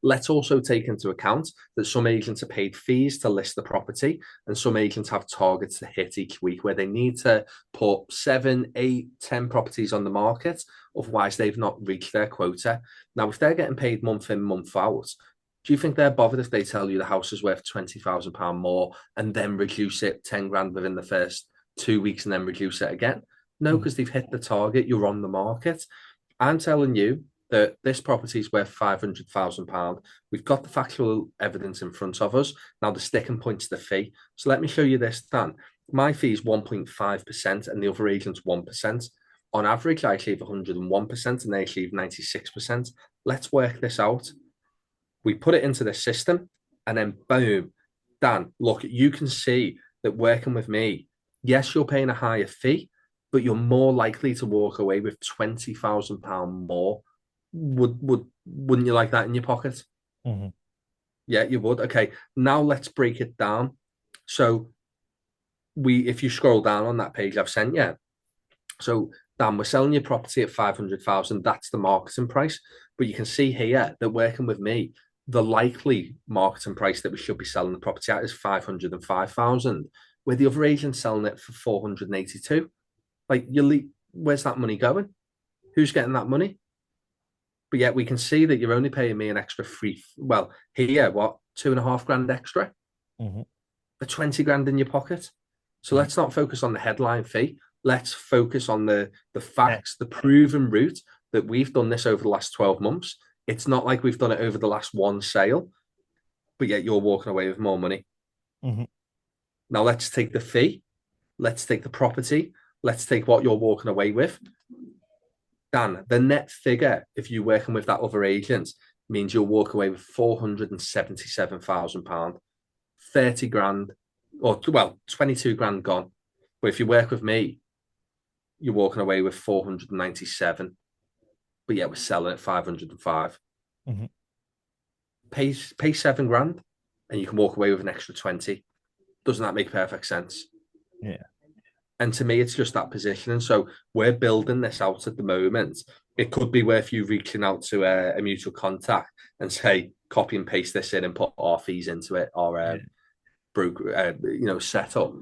Let's also take into account that some agents are paid fees to list the property, and some agents have targets to hit each week where they need to put 7, 8, 10 properties on the market. Otherwise, they've not reached their quota. Now, if they're getting paid month in, month out, do you think they're bothered if they tell you the house is worth £20,000 more and then reduce it 10 grand within the first 2 weeks and then reduce it again? No, Mhm. because they've hit the target. You're on the market. I'm telling you that this property is worth £500,000. We've got the factual evidence in front of us. Now the sticking point's the fee. So let me show you this, Dan. My fee is 1.5% and the other agent's 1%. On average, I achieve 101% and they achieve 96%. Let's work this out. We put it into the system and then boom, Dan, look, you can see that working with me, yes, you're paying a higher fee, but you're more likely to walk away with £20,000 more. Wouldn't you like that in your pocket? Yeah, you would. Okay, now let's break it down. So if you scroll down on that page I've sent you, so Dan, we're selling your property at 500,000. That's the marketing price. But you can see here that working with me, the likely marketing price that we should be selling the property at is 505,000, where the other agent's selling it for 482. Like, where's that money going? Who's getting that money? But yet we can see that you're only paying me an extra free. Well, here, what, 2.5 grand extra Hmm. for 20 grand in your pocket? So Yeah. let's not focus on the headline fee. Let's focus on the Eh, facts, the proven route that we've done this over the last 12 months. It's not like we've done it over the last one sale, but yet you're walking away with more money. mhm. Now let's take the fee, let's take the property, let's take what you're walking away with. Dan, the net figure, if you're working with that other agent, means you'll walk away with £477,000, 30 grand, or well, 22 grand gone. But if you work with me, you're walking away with 497, but yeah, we're selling at 505. Mhm. Pay 7 grand and you can walk away with an extra 20. Doesn't that make perfect sense? Yeah. And to me, it's just that positioning. So we're building this out at the moment. It could be worth you reaching out to a mutual contact and say, copy and paste this in and put our fees into it, or Yeah. set up.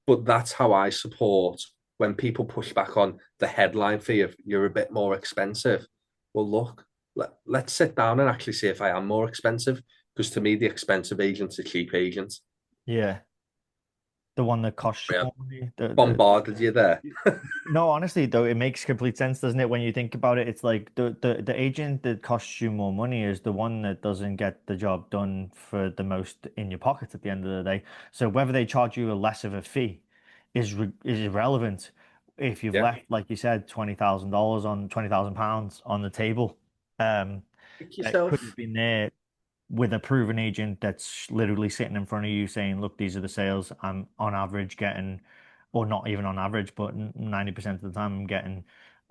But that's how I support when people push back on the headline fee of you're a bit more expensive. Well, look, let's sit down and actually see if I am more expensive. Because to me, the expensive agent's a cheap agent. Yeah. The one that costs you Yeah, more money. bombarded you there. No, honestly, though, it makes complete sense, doesn't it? When you think about it, it's like the agent that costs you more money is the one that doesn't get the job done for the most in your pocket at the end of the day. So whether they charge you a less of a fee is irrelevant if you've Yeah, left, like you said, $20,000 on £20,000 on the table. Um, pick that could have yourself. been there with a proven agent that's literally sitting in front of you saying, look, these are the sales I'm on average getting, or not even on average, but 90% of the time I'm getting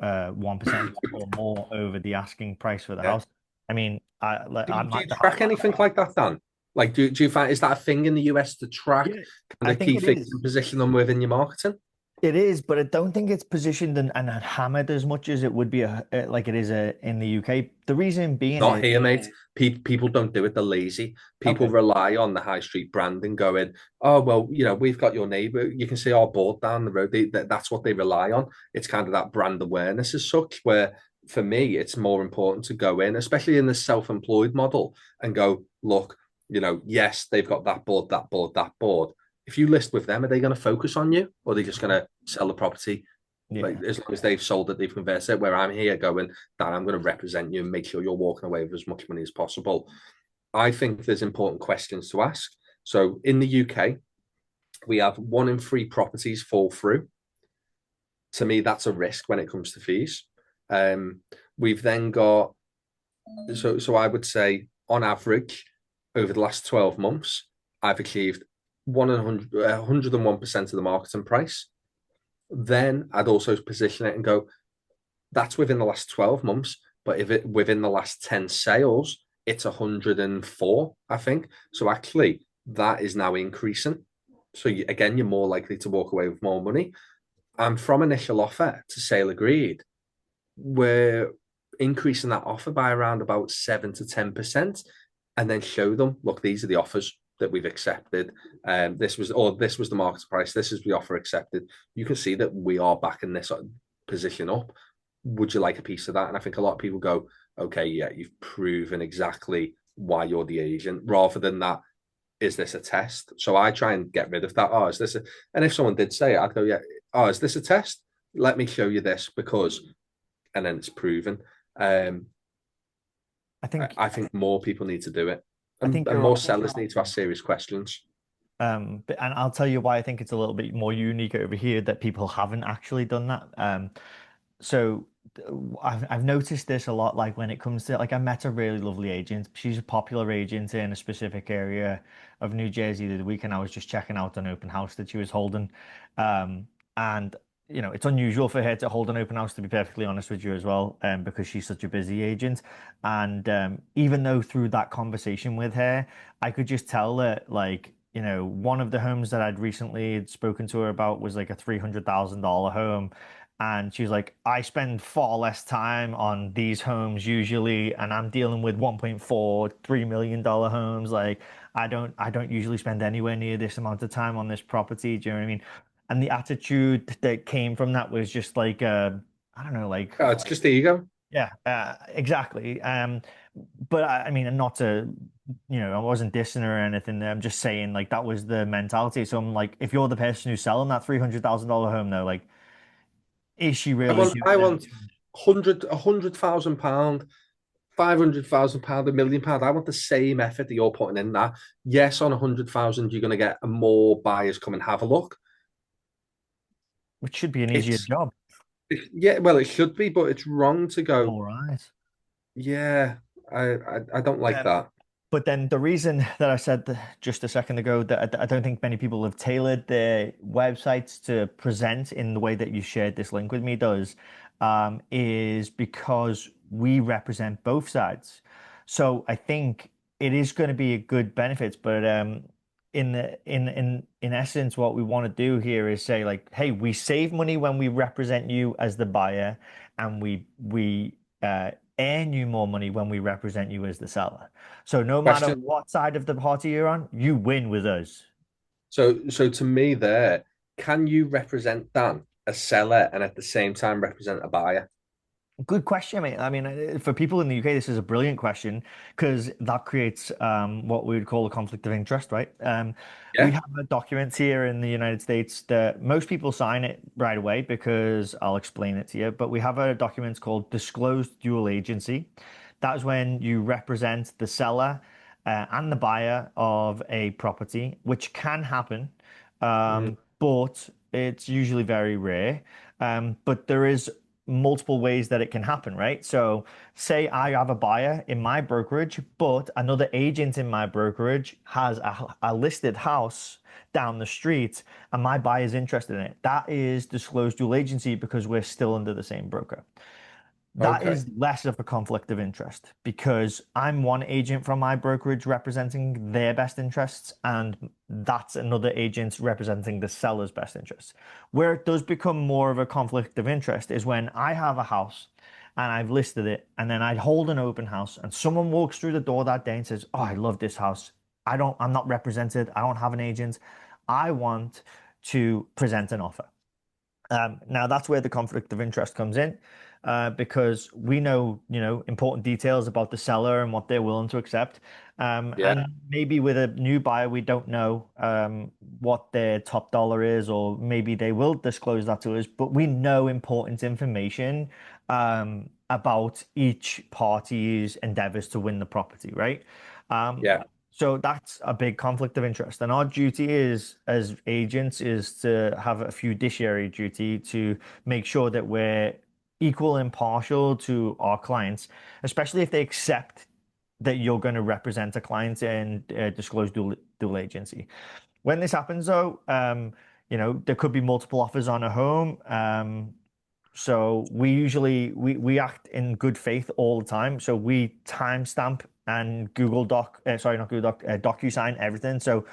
1% or more over the asking price for the Yeah. house. I mean, I Do might you have, track anything like that, Dan? Like, do you find is that a thing in the US to track yeah, kind I of think key it figures is. and position them within your marketing? It is, but I don't think it's positioned and hammered as much as it would be like it is in the UK. The reason being Not is, here, mate. People don't do it. They're lazy. People okay, rely on the high street brand and going, oh, well, we've got your neighbor. You can see our board down the road. That's what they rely on. It's kind of that brand awareness as such, where for me, it's more important to go in, especially in the self-employed model, and go, look, yes, they've got that board, that board, that board. If you list with them, are they going to focus on you, or are they just going to sell the property? Like, yeah, as long as they've sold it, they've converted it. Where I'm here going, that I'm going to represent you and make sure you're walking away with as much money as possible. I think there's important questions to ask. So in the UK, we have 1 in 3 properties fall through. To me, that's a risk when it comes to fees. Um, we've then got so I would say on average over the last 12 months, I've achieved 101% of the marketing price. Then I'd also position it and go, that's within the last 12 months. But if it within the last 10 sales, it's 104, I think. So actually, that is now increasing. So again, you're more likely to walk away with more money. And from initial offer to sale agreed, we're increasing that offer by around about 7 to 10%, and then show them, look, these are the offers that we've accepted. This was the market price. This is the offer accepted. You can see that we are backing this position up. Would you like a piece of that? And I think a lot of people go, okay, yeah, you've proven exactly why you're the agent, rather than that. Is this a test? So I try and get rid of that. Oh, is this a? And if someone did say it, I'd go, yeah. Oh, is this a test? Let me show you this because, and then it's proven. Um, I think I think more people need to do it, I and, think and you're more on. sellers need to ask serious questions. And I'll tell you why I think it's a little bit more unique over here that people haven't actually done that. So I've noticed this a lot, like when it comes to like I met a really lovely agent. She's a popular agent in a specific area of New Jersey the weekend. I was just checking out an open house that she was holding. And it's unusual for her to hold an open house, to be perfectly honest with you as well, because she's such a busy agent. And even though through that conversation with her, I could just tell that like one of the homes that I'd recently spoken to her about was like a $300,000 home. And she was like, I spend far less time on these homes usually, and I'm dealing with 1.4, $3 million homes. Like I don't usually spend anywhere near this amount of time on this property. Do you know what I mean? And the attitude that came from that was just like, I don't know, like, Oh, it's just ego. yeah, exactly. But I mean, and not to, I wasn't dissing her or anything. I'm just saying, like, that was the mentality. So I'm like, if you're the person who's selling that $300,000 home, though, like, is she I really want doing I it? want £100,000, £500,000, £1 million. I want the same effort that you're putting in that. Yes, on 100,000, you're going to get more buyers come and have a look. Which should be an easier It's job. yeah, well, it should be, but it's wrong to go. All right. Yeah, I don't like Um, that. But then the reason that I said just a second ago that I don't think many people have tailored their websites to present in the way that you shared this link with me does, is because we represent both sides. So I think it is going to be a good benefit, but in essence, what we want to do here is say like, hey, we save money when we represent you as the buyer, and we earn you more money when we represent you as the seller. So no matter Question. what side of the party you're on, you win with us. So to me, there, can you represent Dan, a seller, and at the same time represent a buyer? Good question, mate. I mean, for people in the UK, this is a brilliant question because that creates what we would call a conflict of interest, right? We Yeah. have a document here in the United States that most people sign it right away because I'll explain it to you. But we have a document called disclosed dual agency. That's when you represent the seller and the buyer of a property, which can happen, Mhm. but it's usually very rare. But there is multiple ways that it can happen, right? So, say I have a buyer in my brokerage, but another agent in my brokerage has a listed house down the street, and my buyer is interested in it. That is disclosed dual agency because we're still under the same broker. That Okay. is less of a conflict of interest because I'm one agent from my brokerage representing their best interests, and that's another agent representing the seller's best interests. Where it does become more of a conflict of interest is when I have a house and I've listed it, and then I hold an open house, and someone walks through the door that day and says, "Oh, I love this house. I'm not represented. I don't have an agent. I want to present an offer." Now that's where the conflict of interest comes in, because we know, important details about the seller and what they're willing to accept. Yeah. And maybe with a new buyer, we don't know what their top dollar is, or maybe they will disclose that to us, but we know important information about each party's endeavors to win the property, right? Um, Yeah. so that's a big conflict of interest. And our duty is, as agents, is to have a fiduciary duty to make sure that we're equal and impartial to our clients, especially if they accept that you're going to represent a client and disclose dual agency. When this happens, though, there could be multiple offers on a home. So we usually we act in good faith all the time. So we timestamp and Google Doc, sorry, not Google Doc, DocuSign everything. So,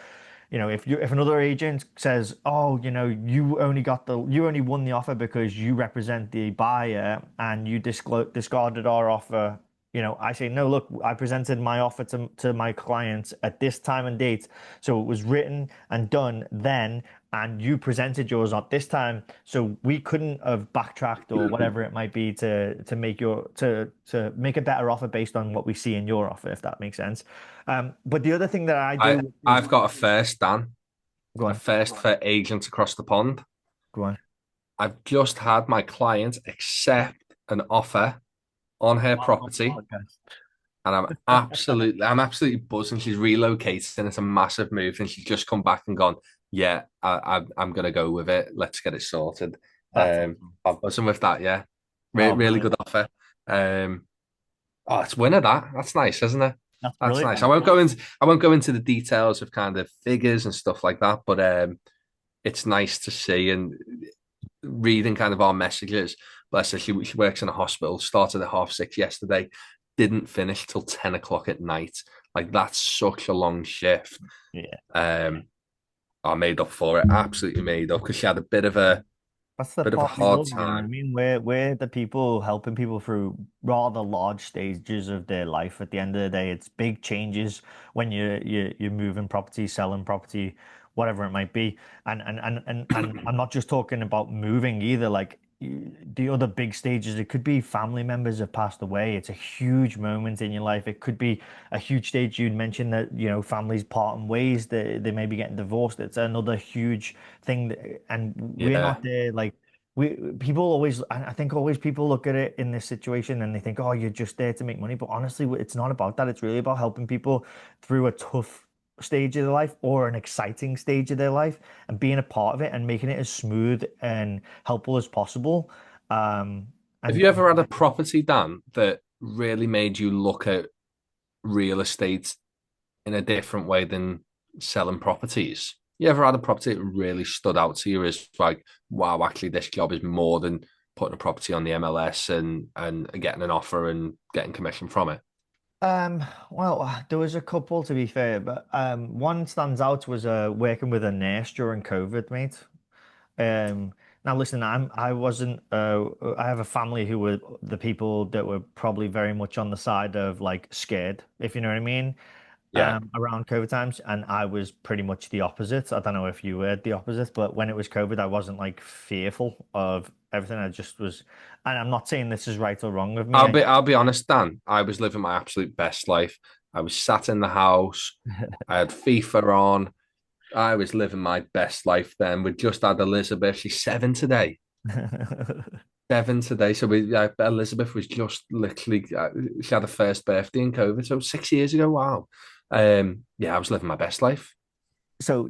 if another agent says, "Oh, you only won the offer because you represent the buyer and you discarded our offer." I say, "No, look, I presented my offer to my clients at this time and date. So it was written and done then, and you presented yours at this time. So we couldn't have backtracked or whatever it might be to make to make a better offer based on what we see in your offer, if that makes sense." But the other thing that I I do is I've got a first, Dan, go a on, first for agents across the pond. go on. I've just had my client accept an offer on her On the property, podcast. and I'm absolutely buzzing. She's relocated, and it's a massive move, and she's just come back and gone, yeah, I'm gonna go with it. Let's get it sorted. That's awesome. I'm buzzing with that. Yeah, Oh, really brilliant. good offer. Oh, it's winner that. That's nice, isn't it? That's That's brilliant, nice. mate. I won't go into the details of kind of figures and stuff like that, but it's nice to see and reading kind of our messages. Bless her, she works in a hospital, started at 6:30 yesterday, didn't finish till 10 o'clock at night. Like that's such a long shift. Yeah. I made up for it, absolutely made up because she had a That's the bit of a part we hard love, you know what I time. mean? We're the people helping people through rather large stages of their life. At the end of the day, it's big changes when you're moving property, selling property, whatever it might be. And I'm not just talking about moving either. Like the other big stages, it could be family members have passed away. It's a huge moment in your life. It could be a huge stage. You'd mentioned that, families parting ways, they may be getting divorced. It's another huge thing and we're Yeah, not there like we people always I think always people look at it in this situation and they think, oh, you're just there to make money, but honestly it's not about that. It's really about helping people through a tough stage of their life or an exciting stage of their life and being a part of it and making it as smooth and helpful as possible. um have and you ever had a property, Dan, that really made you look at real estate in a different way than selling properties? You ever had a property that really stood out to you as like, wow, actually, this job is more than putting a property on the MLS and getting an offer and getting commission from it? well, there was a couple to be fair, but one stands out was working with a nurse during COVID, mate. Now listen, I wasn't I have a family who were the people that were probably very much on the side of like scared, if you know what I mean, Yeah. around COVID times, and I was pretty much the opposite. I don't know if you were the opposite, but when it was COVID, I wasn't like fearful of everything. I just was, and I'm not saying this is right or wrong of me. I'll be honest, Dan. I was living my absolute best life. I was sat in the house. I had FIFA on. I was living my best life then. We just had Elizabeth. She's 7 today. 7 today. So Elizabeth was just literally she had her first birthday in COVID. So 6 years ago. Wow. Yeah, I was living my best life. So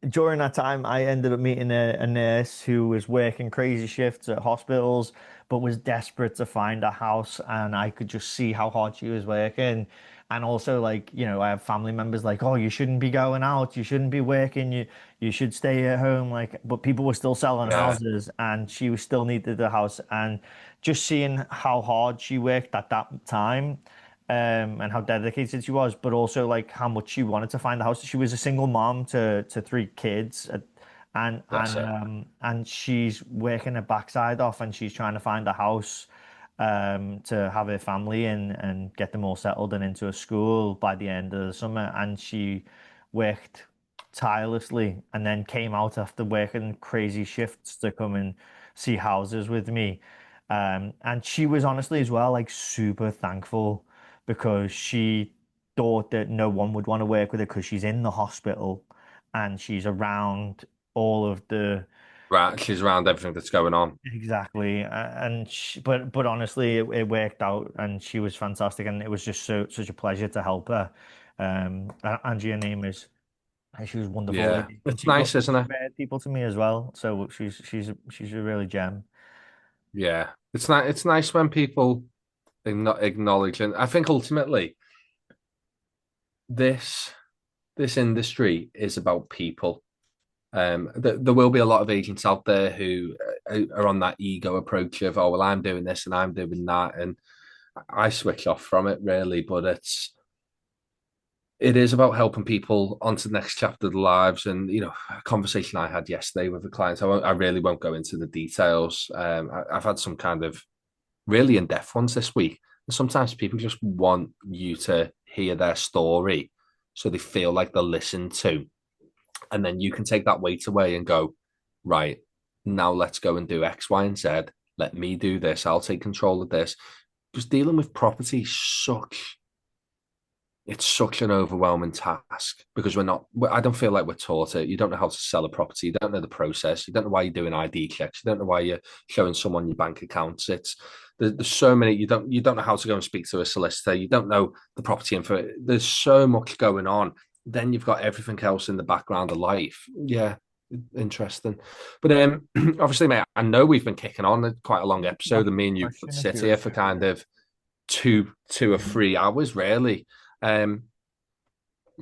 during that time, I ended up meeting a nurse who was working crazy shifts at hospitals, but was desperate to find a house. And I could just see how hard she was working. And also, like, I have family members like, oh, you shouldn't be going out, you shouldn't be working, you should stay at home. Like, but people were still selling Yeah, houses, and she was still needed the house. And just seeing how hard she worked at that time and how dedicated she was, but also like how much she wanted to find the house. She was a single mom to three kids, and bless and her. um, and she's working her backside off, and she's trying to find a house to have her family and get them all settled and into a school by the end of the summer. And she worked tirelessly, and then came out after working crazy shifts to come and see houses with me. And she was honestly as well like super thankful because she thought that no one would want to work with her because she's in the hospital and she's around all of the Right, she's around everything that's going on. exactly and but honestly it worked out and she was fantastic and it was just such a pleasure to help her. Angie, her name is, and she was a wonderful Yeah, lady, and it's she nice, isn't it? referred people to me as well, so she's a really gem. Yeah, it's not. It's nice when people acknowledge, and I think ultimately this this industry is about people. There will be a lot of agents out there who are on that ego approach of, oh, well, I'm doing this and I'm doing that. And I switch off from it really, but it is about helping people onto the next chapter of their lives. And, a conversation I had yesterday with a client, I really won't go into the details. I've had some kind of really in-depth ones this week. And sometimes people just want you to hear their story so they feel like they're listened to. And then you can take that weight away and go, right, now let's go and do X, Y, and Z. Let me do this. I'll take control of this. Because dealing with property such it's such an overwhelming task because I don't feel like we're taught it. You don't know how to sell a property. You don't know the process. You don't know why you're doing ID checks. You don't know why you're showing someone your bank accounts. There's so many. You don't know how to go and speak to a solicitor. You don't know the property info. There's so much going on. Then you've got everything else in the background of life. Yeah, interesting. But obviously, mate, I know we've been kicking on quite a long episode, Ask and me and a you could question if sit you're here for kind of two or 3 hours, really. Um,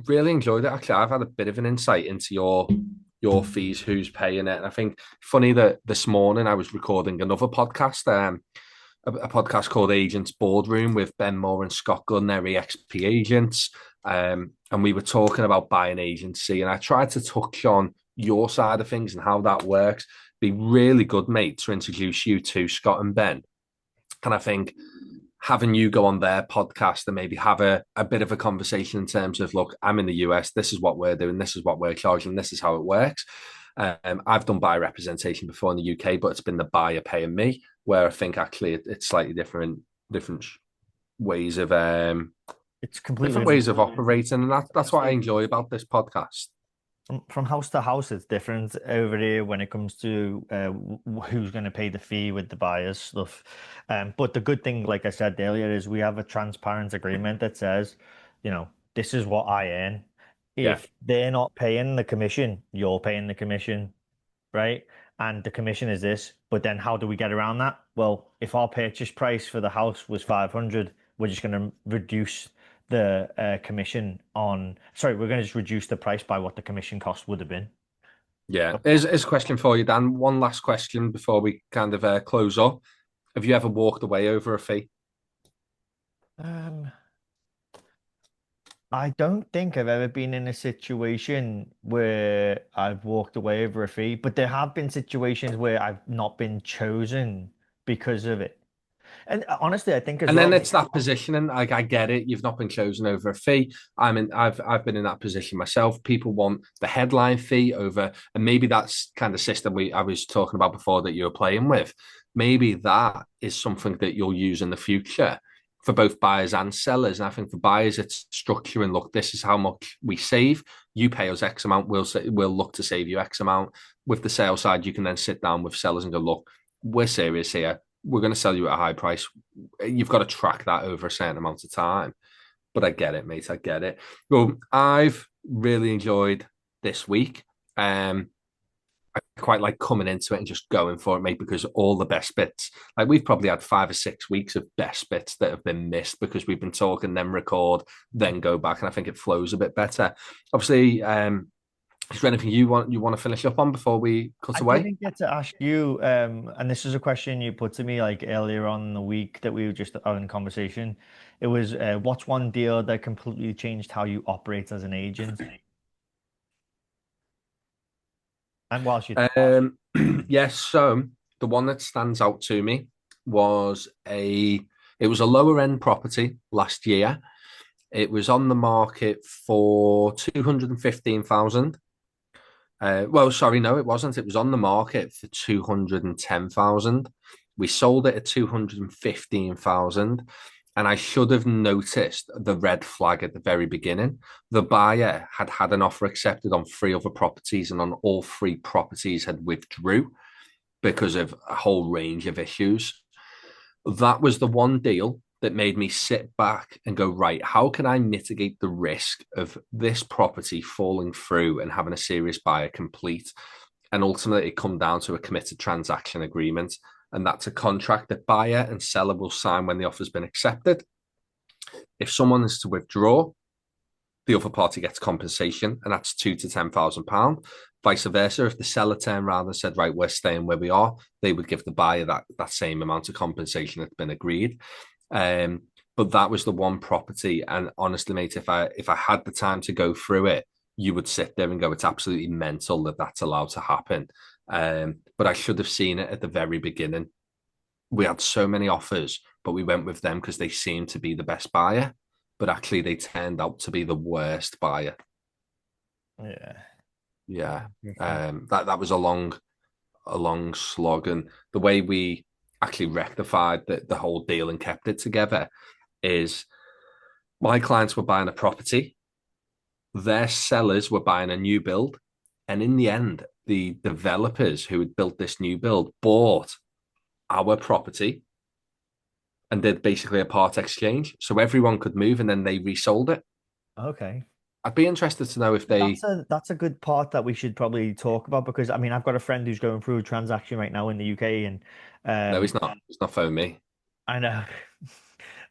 really enjoyed it. Actually, I've had a bit of an insight into your fees, who's paying it. And I think funny that this morning I was recording another podcast, a podcast called Agents Boardroom with Ben Moore and Scott Gunn, they're EXP agents. And we were talking about buying agency, and I tried to touch on your side of things and how that works. Be really good, mate, to introduce you to Scott and Ben. And I think having you go on their podcast and maybe have a bit of a conversation in terms of, look, I'm in the US, this is what we're doing, this is what we're charging, this is how it works. I've done buyer representation before in the UK, but it's been the buyer paying me, where I think actually it's slightly different ways of It's completely different different. ways of operating, and that's what I enjoy about this podcast. From house to house, it's different over here when it comes to who's going to pay the fee with the buyers stuff. But the good thing, like I said earlier, is we have a transparent agreement that says, this is what I earn. Yeah, If they're not paying the commission, you're paying the commission, right? And the commission is this. But then how do we get around that? Well, if our purchase price for the house was 500, we're just going to reduce the commission on, sorry, we're going to just reduce the price by what the commission cost would have been. yeah. Here's a question for you, Dan. One last question before we kind of close up. Have you ever walked away over a fee? Um, I don't think I've ever been in a situation where I've walked away over a fee, but there have been situations where I've not been chosen because of it. And honestly, I think as And then well, it's that positioning. Like I get it. You've not been chosen over a fee. I've been in that position myself. People want the headline fee over, and maybe that's kind of system I was talking about before that you were playing with. Maybe that is something that you'll use in the future for both buyers and sellers. And I think for buyers, it's structure and look, this is how much we save. You pay us X amount. We'll look to save you X amount. With the sales side, you can then sit down with sellers and go, look, we're serious here. We're going to sell you at a high price. You've got to track that over a certain amount of time. But I get it, mate. I get it. Well, I've really enjoyed this week. I quite like coming into it and just going for it, mate, because all the best bits, like we've probably had 5 or 6 weeks of best bits that have been missed because we've been talking, then record, then go back, and I think it flows a bit better. Obviously, is there anything you want to finish up on before we cut I away? didn't get to ask you, and this is a question you put to me like earlier on in the week that we were just having a conversation. It was, what's one deal that completely changed how you operate as an agent? And whilst you, Yes, so the one that stands out to me was it was a lower end property last year. It was on the market for 215,000. Well, sorry, no, it wasn't. It was on the market for 210,000. We sold it at 215,000. And I should have noticed the red flag at the very beginning. The buyer had had an offer accepted on 3 other properties, and on all 3 properties had withdrew because of a whole range of issues. That was the one deal that made me sit back and go, right, how can I mitigate the risk of this property falling through and having a serious buyer complete? And ultimately, it come down to a committed transaction agreement. And that's a contract that buyer and seller will sign when the offer's been accepted. If someone is to withdraw, the other party gets compensation, and that's £2,000 to £10,000. Vice versa, if the seller turned around and said, right, we're staying where we are, they would give the buyer that same amount of compensation that's been agreed. But that was the one property. And honestly, mate, if I had the time to go through it, you would sit there and go, it's absolutely mental that that's allowed to happen. But I should have seen it at the very beginning. We had so many offers, but we went with them because they seemed to be the best buyer. But actually, they turned out to be the worst buyer. yeah. Yeah, Okay. that was a long slog, and the way we actually rectified the whole deal and kept it together is my clients were buying a property, their sellers were buying a new build, and in the end, the developers who had built this new build bought our property and did basically a part exchange, so everyone could move, and then they resold it. Okay. I'd be interested to know if they. That's a good part that we should probably talk about because I mean I've got a friend who's going through a transaction right now in the UK and No, he's um not. He's not phoned me. I know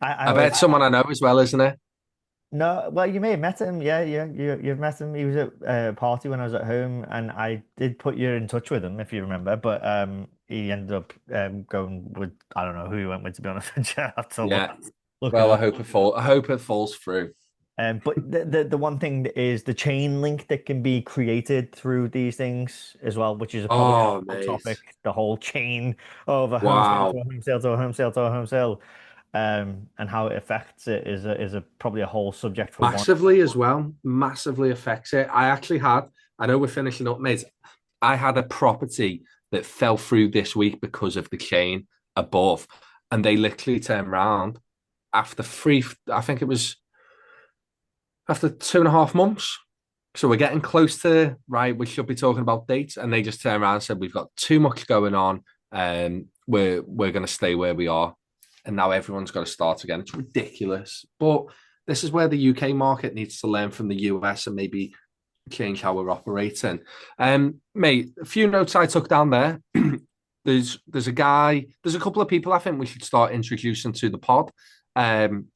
I I bet was it's someone I know as well, isn't it? no, well, you may have met him. Yeah, yeah, you've met him. He was at a party when I was at home, and I did put you in touch with him if you remember. But he ended up going with I don't know who he went with to be honest. I have to Yeah. look it Well, I up. hope it falls through. But the one thing is the chain link that can be created through these things as well, which is probably a Oh, whole mate. topic, the whole chain of a home sale to Wow. a home sale to a home sale to a home sale, and how it affects it is a probably a whole subject for one. Massively as well. Massively affects it. I know we're finishing up, mate. I had a property that fell through this week because of the chain above. And they literally turned around after I think it was after 2.5 months. So we're getting close to, right, we should be talking about dates. And they just turned around and said, we've got too much going on. We're going to stay where we are. And now everyone's got to start again. It's ridiculous. But this is where the UK market needs to learn from the US and maybe change how we're operating. Mate, a few notes I took down there. There's a couple of people I think we should start introducing to the pod. Um,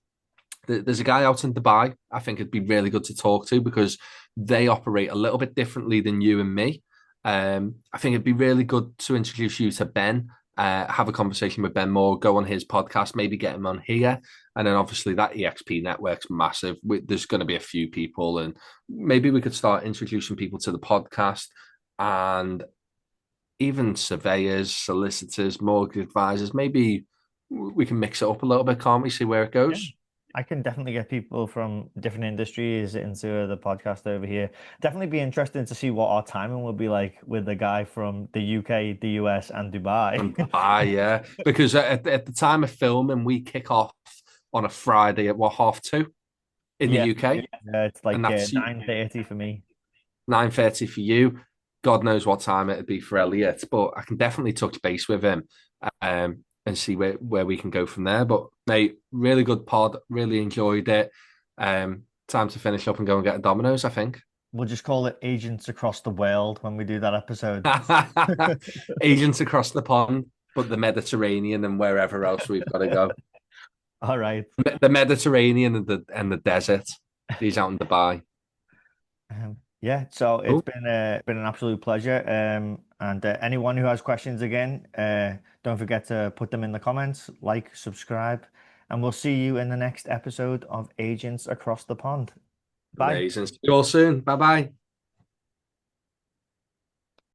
there's a guy out in Dubai. I think it'd be really good to talk to because they operate a little bit differently than you and me. I think it'd be really good to introduce you to Ben, have a conversation with Ben Moore, go on his podcast, maybe get him on here. And then obviously that EXP network's massive. There's going to be a few people, and maybe we could start introducing people to the podcast and even surveyors, solicitors, mortgage advisors. Maybe we can mix it up a little bit, can't we? See where it Yeah. goes. I can definitely get people from different industries into the podcast over here. Definitely be interesting to see what our timing will be like with the guy from the UK, the US, and Dubai. And Dubai, yeah, because at the time of filming, we kick off on a Friday at what, 2:30 in the Yeah, UK, it's like and that's 9:30 for me. 9:30 for you. God knows what time it'd be for Elliot, but I can definitely touch base with him and see where we can go from there. But mate, really good pod, really enjoyed it. Time to finish up and go and get a Domino's, I think. We'll just call it Agents Across the World when we do that episode. Agents across the pond, but the Mediterranean and wherever else we've got to go. All right. The Mediterranean and the desert. He's out in Dubai. Yeah, so it's Cool. been an absolute pleasure. And anyone who has questions again, don't forget to put them in the comments, like, subscribe, and we'll see you in the next episode of Agents Across the Pond. Bye. Amazing. See you all soon. Bye bye.